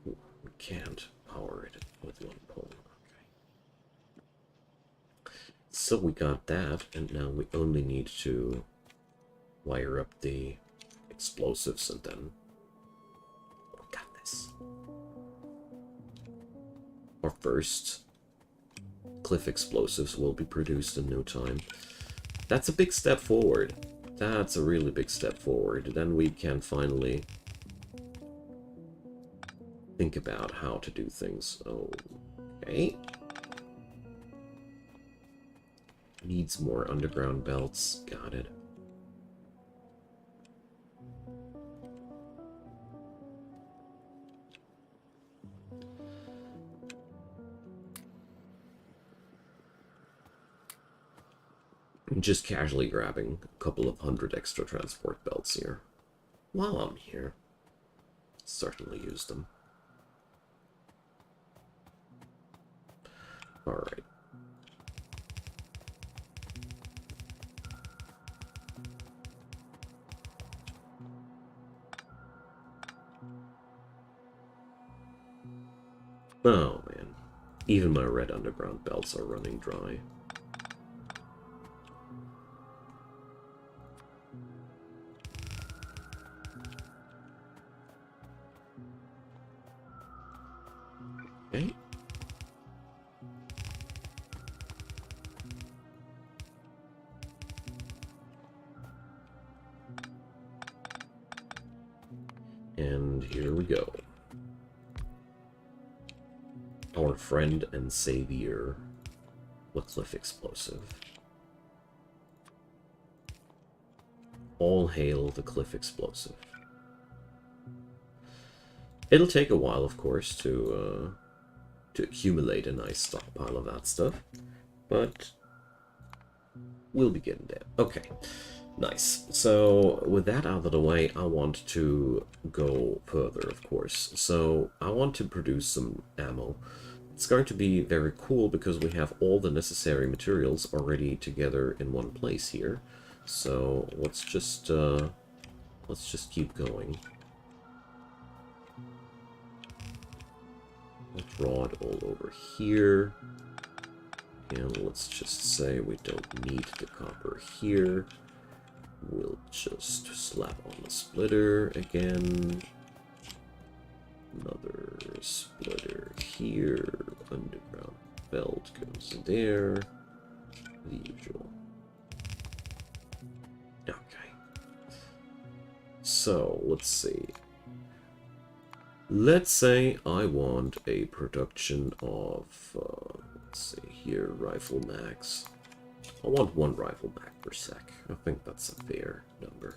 Oh, we can't power it with one pole. So we got that, and now we only need to wire up the explosives, and then we got this. Or first, cliff explosives will be produced in no time. That's a big step forward. That's a really big step forward. Then we can finally think about how to do things. Okay. Needs more underground belts. Got it. I'm just casually grabbing a couple of 100 extra transport belts here. While I'm here, certainly use them. Alright. Oh man, even my red underground belts are running dry. Okay. And here we go. Our friend and savior, the cliff explosive. All hail the cliff explosive. It'll take a while, of course, to accumulate a nice stockpile of that stuff, but we'll be getting there. Okay, nice. So with that out of the way, I want to go further, of course. So I want to produce some ammo. It's going to be very cool because we have all the necessary materials already together in one place here. So let's just keep going. We'll draw it all over here. And let's just say we don't need the copper here. We'll just slap on the splitter again. Another splitter here. Underground belt goes there. The usual. Okay. So, let's see. Let's say I want a production of, let's see here, rifle mags. I want 1 rifle mag per sec. I think that's a fair number.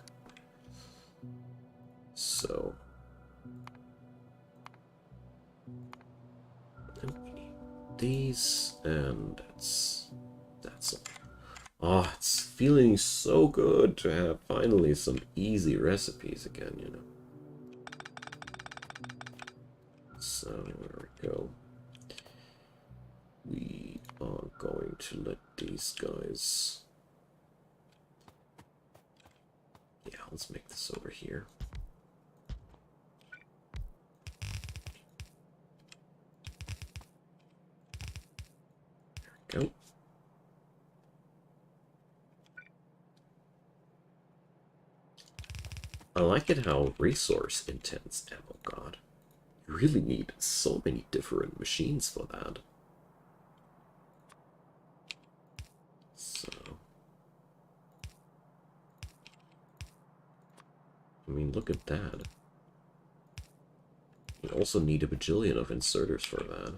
So, these, and that's all. Oh, it's feeling so good to have finally some easy recipes again, you know. So, there we go. We are going to let these guys... Yeah, let's make this over here. There we go. I like it how resource intense ammo got. You really need so many different machines for that. So... I mean, look at that. You also need a bajillion of inserters for that.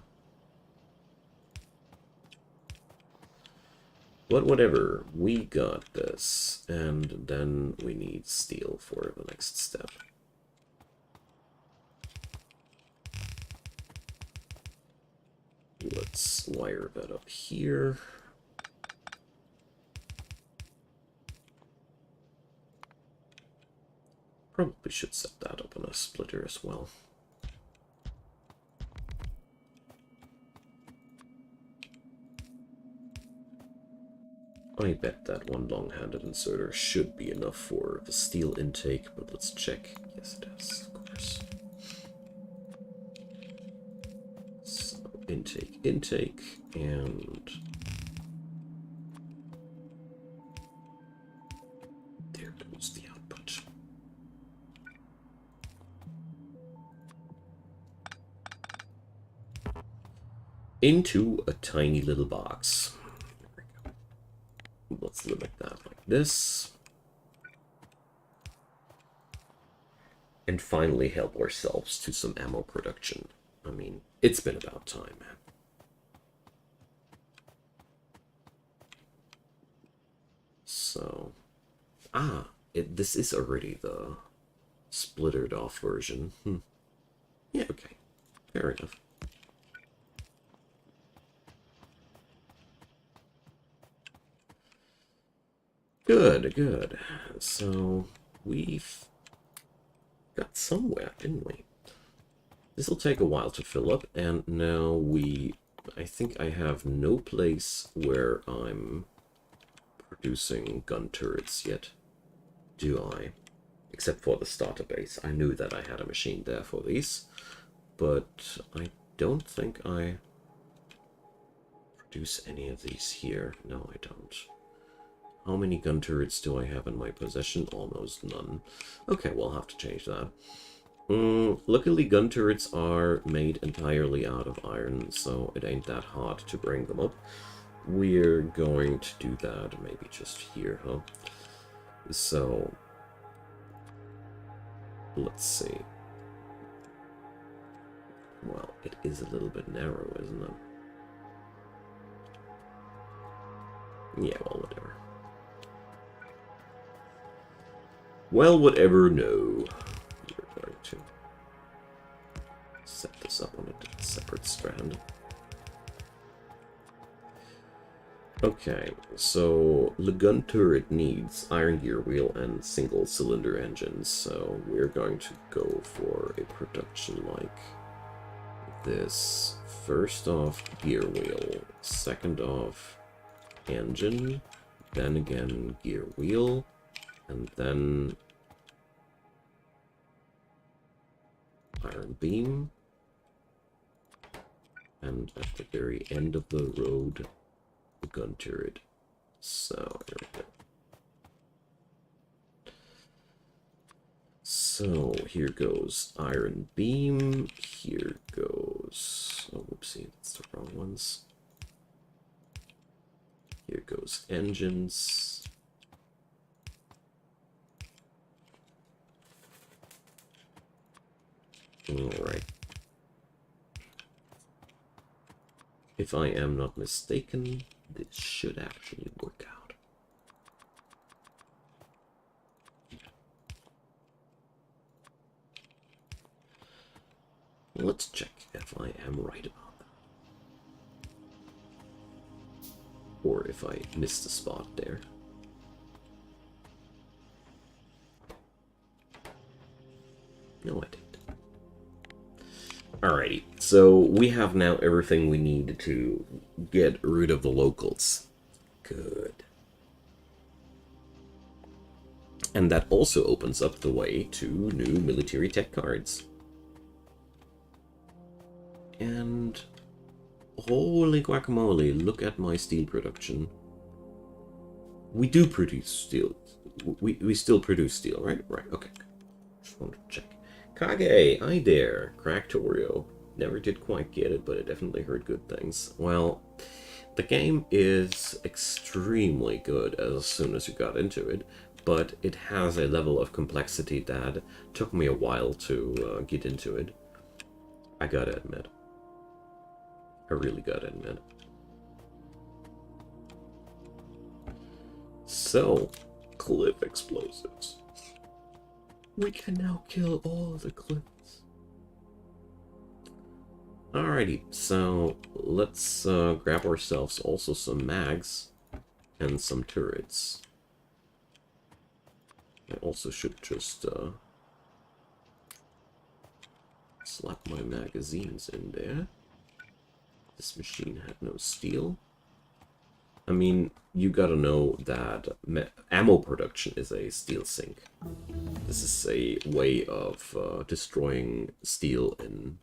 But whatever, we got this, and then we need steel for the next step. Let's wire that up here. Probably should set that up on a splitter as well. I bet that 1 long-handed inserter should be enough for the steel intake, but let's check. Yes, it is, of course. So, intake, and... there goes the output. into a tiny little box. Let's limit that like this. And finally help ourselves to some ammo production. I mean, it's been about time, man. So, this is already the splittered off version. Yeah, okay. Fair enough. Good, good. So, we've got somewhere, didn't we? This will take a while to fill up, and now I think I have no place where I'm producing gun turrets yet, do I? Except for the starter base. I knew that I had a machine there for these, but I don't think I produce any of these here. No, I don't. How many gun turrets do I have in my possession? Almost none. Okay, we'll have to change that. Luckily, gun turrets are made entirely out of iron, so it ain't that hard to bring them up. We're going to do that maybe just here, huh? So, let's see. Well, it is a little bit narrow, isn't it? Yeah, well, whatever. Well, whatever, no. We're going to set this up on a separate strand. Okay, so the gun turret needs iron gear wheel and single cylinder engines, so we're going to go for a production like this. First off, gear wheel, second off, engine, then again gear wheel, and then iron beam, and at the very end of the road, the gun turret. So, here we go. So, here goes iron beam, here goes... Oh, whoopsie, that's the wrong ones. Here goes engines. Alright. If I am not mistaken, this should actually work out. Let's check if I am right about that. Or if I missed a spot there. No, I didn't. Alrighty, so we have now everything we need to get rid of the locals. Good. And that also opens up the way to new military tech cards. And holy guacamole, look at my steel production. We do produce steel. We still produce steel, right? Right, okay. Just wanted to check. Kage, hi there. Krastorio. Never did quite get it, but I definitely heard good things. Well, the game is extremely good as soon as you got into it, but it has a level of complexity that took me a while to get into it. I gotta admit. I really gotta admit. So, cliff explosives. We can now kill all the cliffs. Alrighty, so let's grab ourselves also some mags and some turrets. I also should just slap my magazines in there. This machine had no steel. I mean, you gotta know that ammo production is a steel sink. This is a way of destroying steel in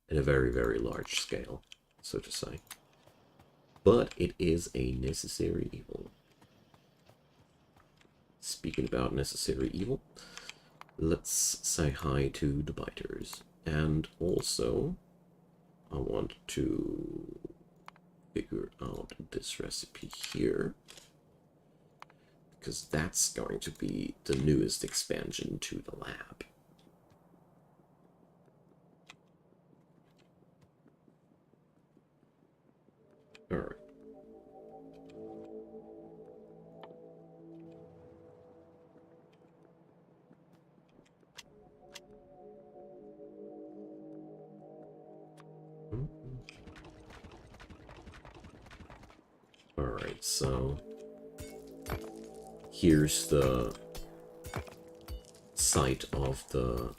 a very, very large scale, so to say. But it is a necessary evil. Speaking about necessary evil, let's say hi to the biters. And also, I want to figure out this recipe here, because that's going to be the newest expansion to the lab. All right. All right, so here's the site of the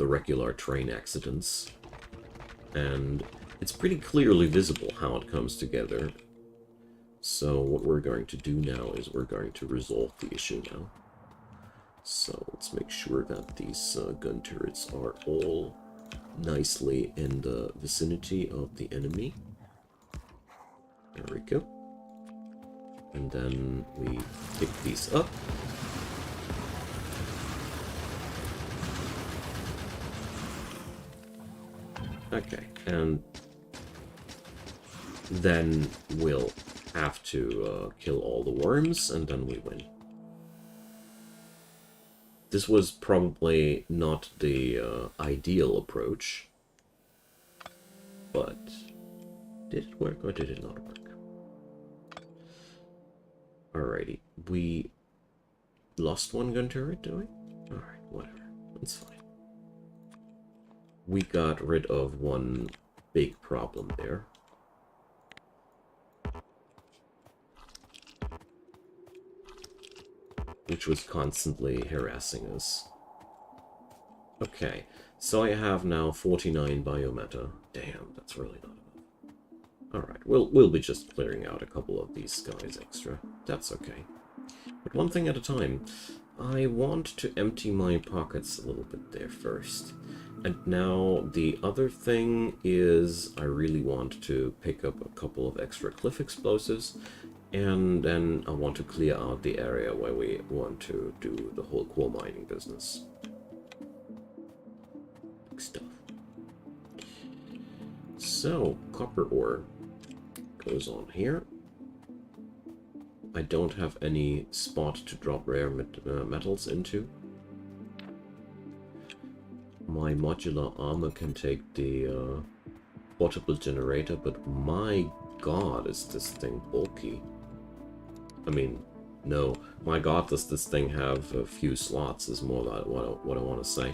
regular train accidents, and it's pretty clearly visible how it comes together. So what we're going to do now is we're going to resolve the issue now. So let's make sure that these gun turrets are all nicely in the vicinity of the enemy. There we go. And then we pick these up. Okay, and then we'll have to kill all the worms, and then we win. This was probably not the ideal approach, but did it work or did it not work? Alrighty, we lost one gun turret, do we? Alright, whatever, that's fine. We got rid of one big problem there. Which was constantly harassing us. Okay, so I have now 49 biometa. Damn, that's really not enough. Alright, we'll be just clearing out a couple of these guys extra. That's okay. But one thing at a time. I want to empty my pockets a little bit there first. And now the other thing is I really want to pick up a couple of extra cliff explosives. And then I want to clear out the area where we want to do the whole core mining business. Big stuff. So, copper ore goes on here. I don't have any spot to drop rare metals into. My modular armor can take the portable generator, but my god, is this thing bulky. I mean, no. My god, does this thing have a few slots, is more like what I want to say.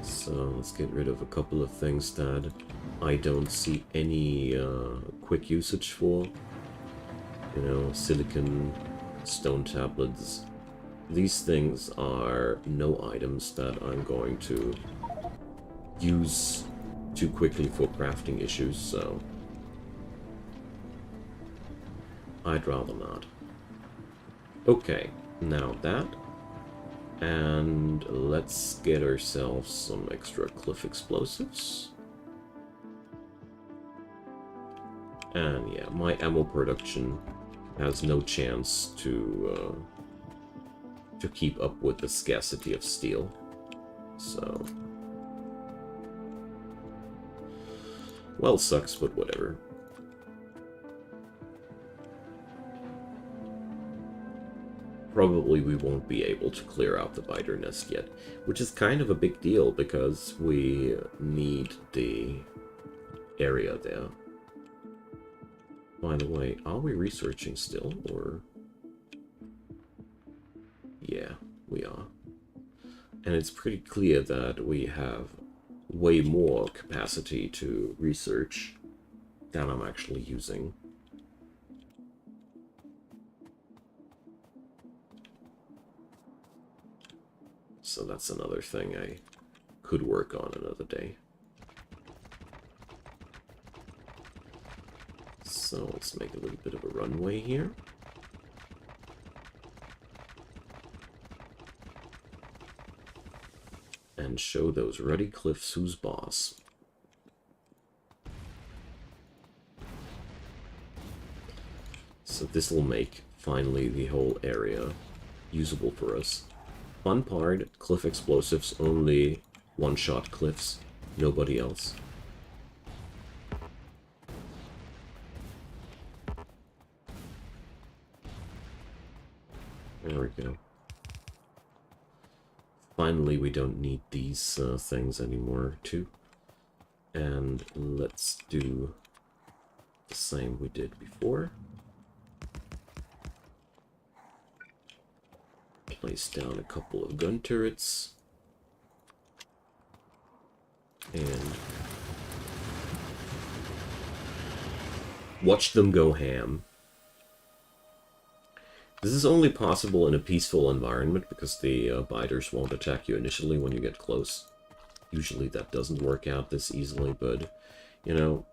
So, let's get rid of a couple of things that I don't see any quick usage for. You know, silicon, stone tablets. These things are no items that I'm going to use too quickly for crafting issues, so I'd rather not. Okay, now that. And let's get ourselves some extra cliff explosives. And yeah, my ammo production has no chance to keep up with the scarcity of steel. So, well, sucks, but whatever. Probably we won't be able to clear out the biter nest yet, which is kind of a big deal because we need the area there. By the way, are we researching still, or? Yeah, we are. And it's pretty clear that we have way more capacity to research than I'm actually using. So that's another thing I could work on another day. So let's make a little bit of a runway here. And show those ruddy cliffs who's boss. So this will make, finally, the whole area usable for us. Fun part, cliff explosives, only one-shot cliffs, nobody else. There we go. Finally, we don't need these things anymore, too. And let's do the same we did before. Place down a couple of gun turrets. And watch them go ham. This is only possible in a peaceful environment because the biters won't attack you initially when you get close. Usually that doesn't work out this easily, but, you know,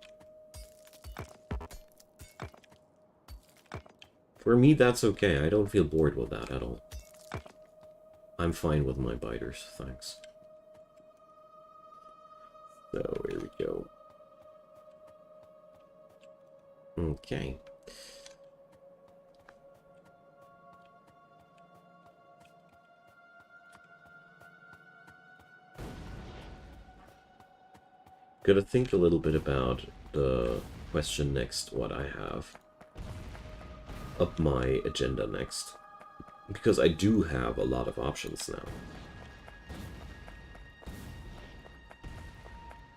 for me that's okay. I don't feel bored with that at all. I'm fine with my biters, thanks. So, here we go. Okay. Gotta think a little bit about the question next, what I have up my agenda next. Because I do have a lot of options now.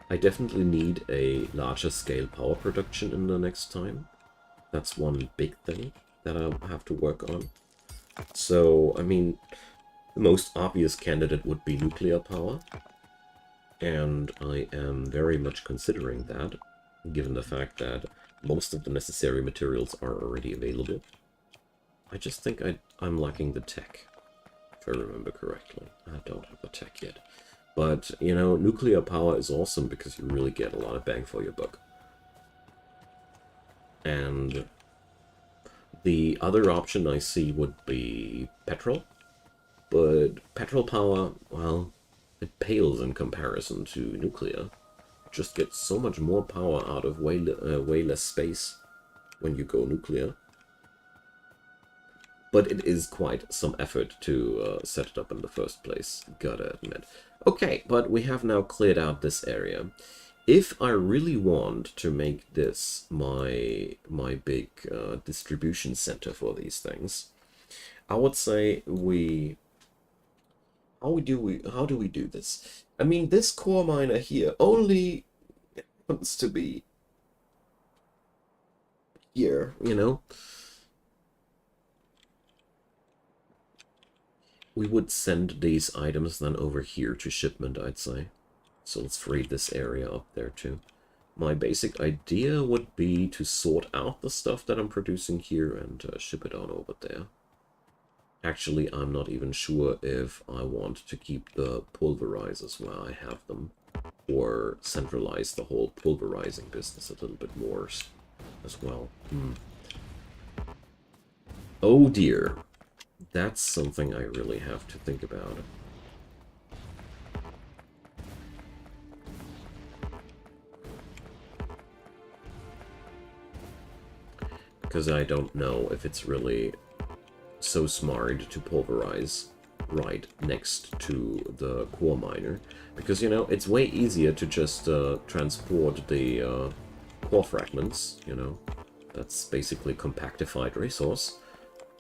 I definitely need a larger scale power production in the next time. That's one big thing that I'll have to work on. So, I mean, the most obvious candidate would be nuclear power. And I am very much considering that, given the fact that most of the necessary materials are already available. I just think I'm lacking the tech, if I remember correctly. I don't have the tech yet. But, you know, nuclear power is awesome because you really get a lot of bang for your buck. And the other option I see would be petrol. But petrol power, well, it pales in comparison to nuclear. It just gets so much more power out of way less space when you go nuclear. But it is quite some effort to set it up in the first place, gotta admit. Okay, but we have now cleared out this area. If I really want to make this my big distribution center for these things, I would say how do we do this? I mean, this core miner here only happens to be here, you know? We would send these items then over here to shipment, I'd say. So let's free this area up there too. My basic idea would be to sort out the stuff that I'm producing here and ship it on over there. Actually, I'm not even sure if I want to keep the pulverizers where I have them, or centralize the whole pulverizing business a little bit more as well. Oh dear. That's something I really have to think about. Because I don't know if it's really so smart to pulverize right next to the core miner. Because, you know, it's way easier to just transport the core fragments, you know. That's basically compactified resource.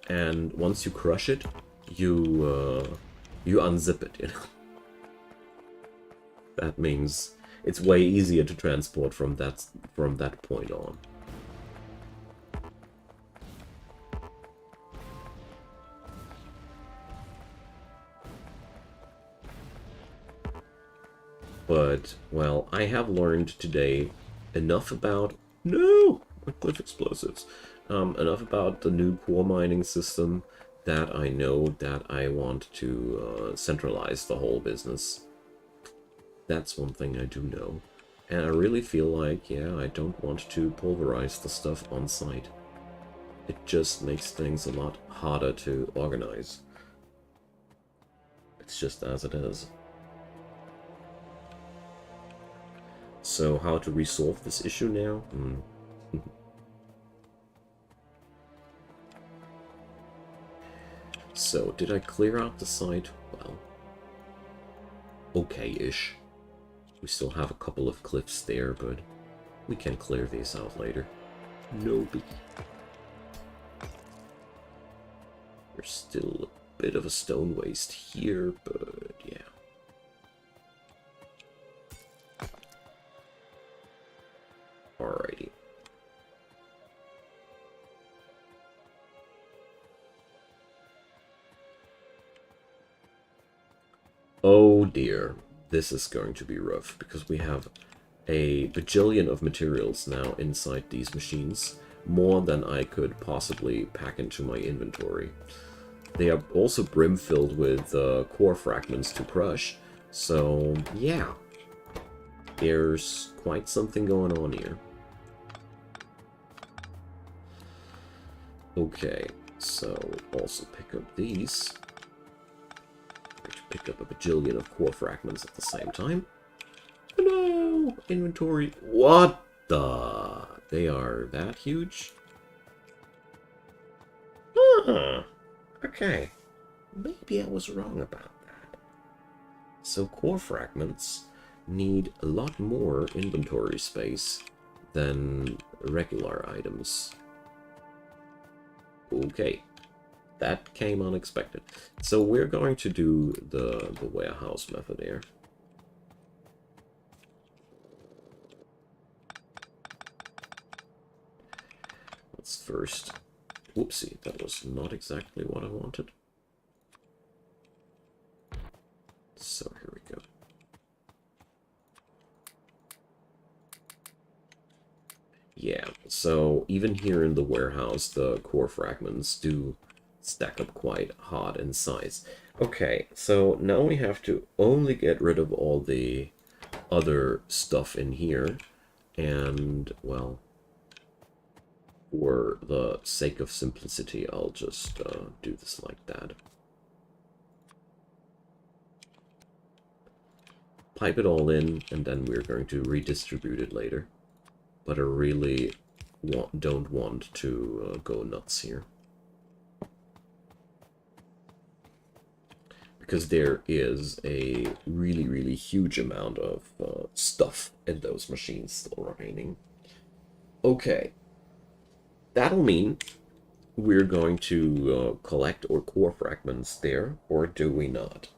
And once you crush it, you unzip it, you know. That means it's way easier to transport from that point on. But, well, I have learned today enough about... No! My cliff explosives. Enough about the new core mining system that I know that I want to centralize the whole business. That's one thing I do know. And I really feel like, yeah, I don't want to pulverize the stuff on site. It just makes things a lot harder to organize. It's just as it is. So how to resolve this issue now? So, did I clear out the site? Well, okay-ish. We still have a couple of cliffs there, but we can clear these out later. No biggie. There's still a bit of a stone waste here, but yeah. Alrighty. Oh dear, this is going to be rough, because we have a bajillion of materials now inside these machines, more than I could possibly pack into my inventory. They are also brim-filled with core fragments to crush, so yeah, there's quite something going on here. Okay, so also pick up these. Pick up a bajillion of core fragments at the same time. Oh, no! Inventory. What the? They are that huge? Huh. Okay. Maybe I was wrong about that. So core fragments need a lot more inventory space than regular items. Okay. That came unexpected. So we're going to do the warehouse method here. Let's first... Whoopsie, that was not exactly what I wanted. So here we go. Yeah, so even here in the warehouse, the core fragments do stack up quite hard in size. Okay, so now we have to only get rid of all the other stuff in here, and, well, for the sake of simplicity, I'll just do this like that. Pipe it all in, and then we're going to redistribute it later. But I really don't want to go nuts here. Because there is a really, really huge amount of stuff in those machines still remaining. Okay. That'll mean we're going to collect our core fragments there, or do we not?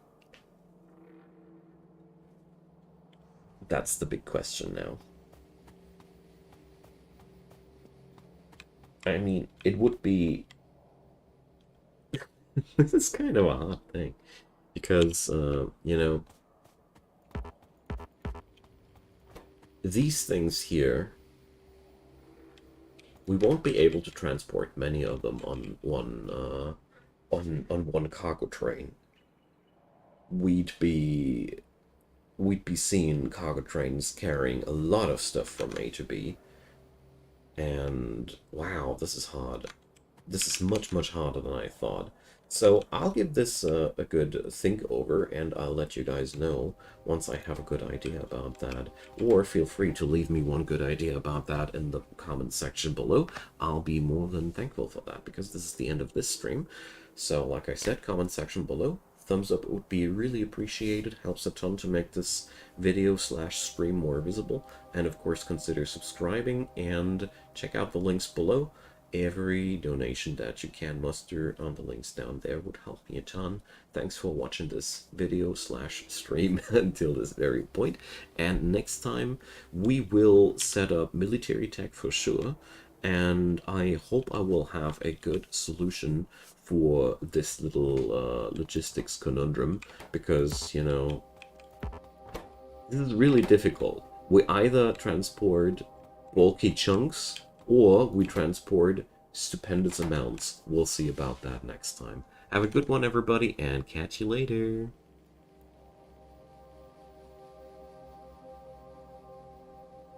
That's the big question now. I mean, it would be... This is kind of a hard thing. Because, you know, these things here, we won't be able to transport many of them on one cargo train. We'd be seeing cargo trains carrying a lot of stuff from A to B. And wow, this is hard. This is much, much harder than I thought. So I'll give this a good think over, and I'll let you guys know once I have a good idea about that. Or feel free to leave me one good idea about that in the comment section below. I'll be more than thankful for that, because this is the end of this stream. So like I said, comment section below. Thumbs up would be really appreciated. Helps a ton to make this video / stream more visible. And of course, consider subscribing and check out the links below. Every donation that you can muster on the links down there would help me a ton. Thanks for watching this video / stream until this very point. And next time we will set up military tech for sure. And I hope I will have a good solution for this little logistics conundrum, because, you know, this is really difficult. We either transport bulky chunks, or we transport stupendous amounts. We'll see about that next time. Have a good one, everybody, and catch you later.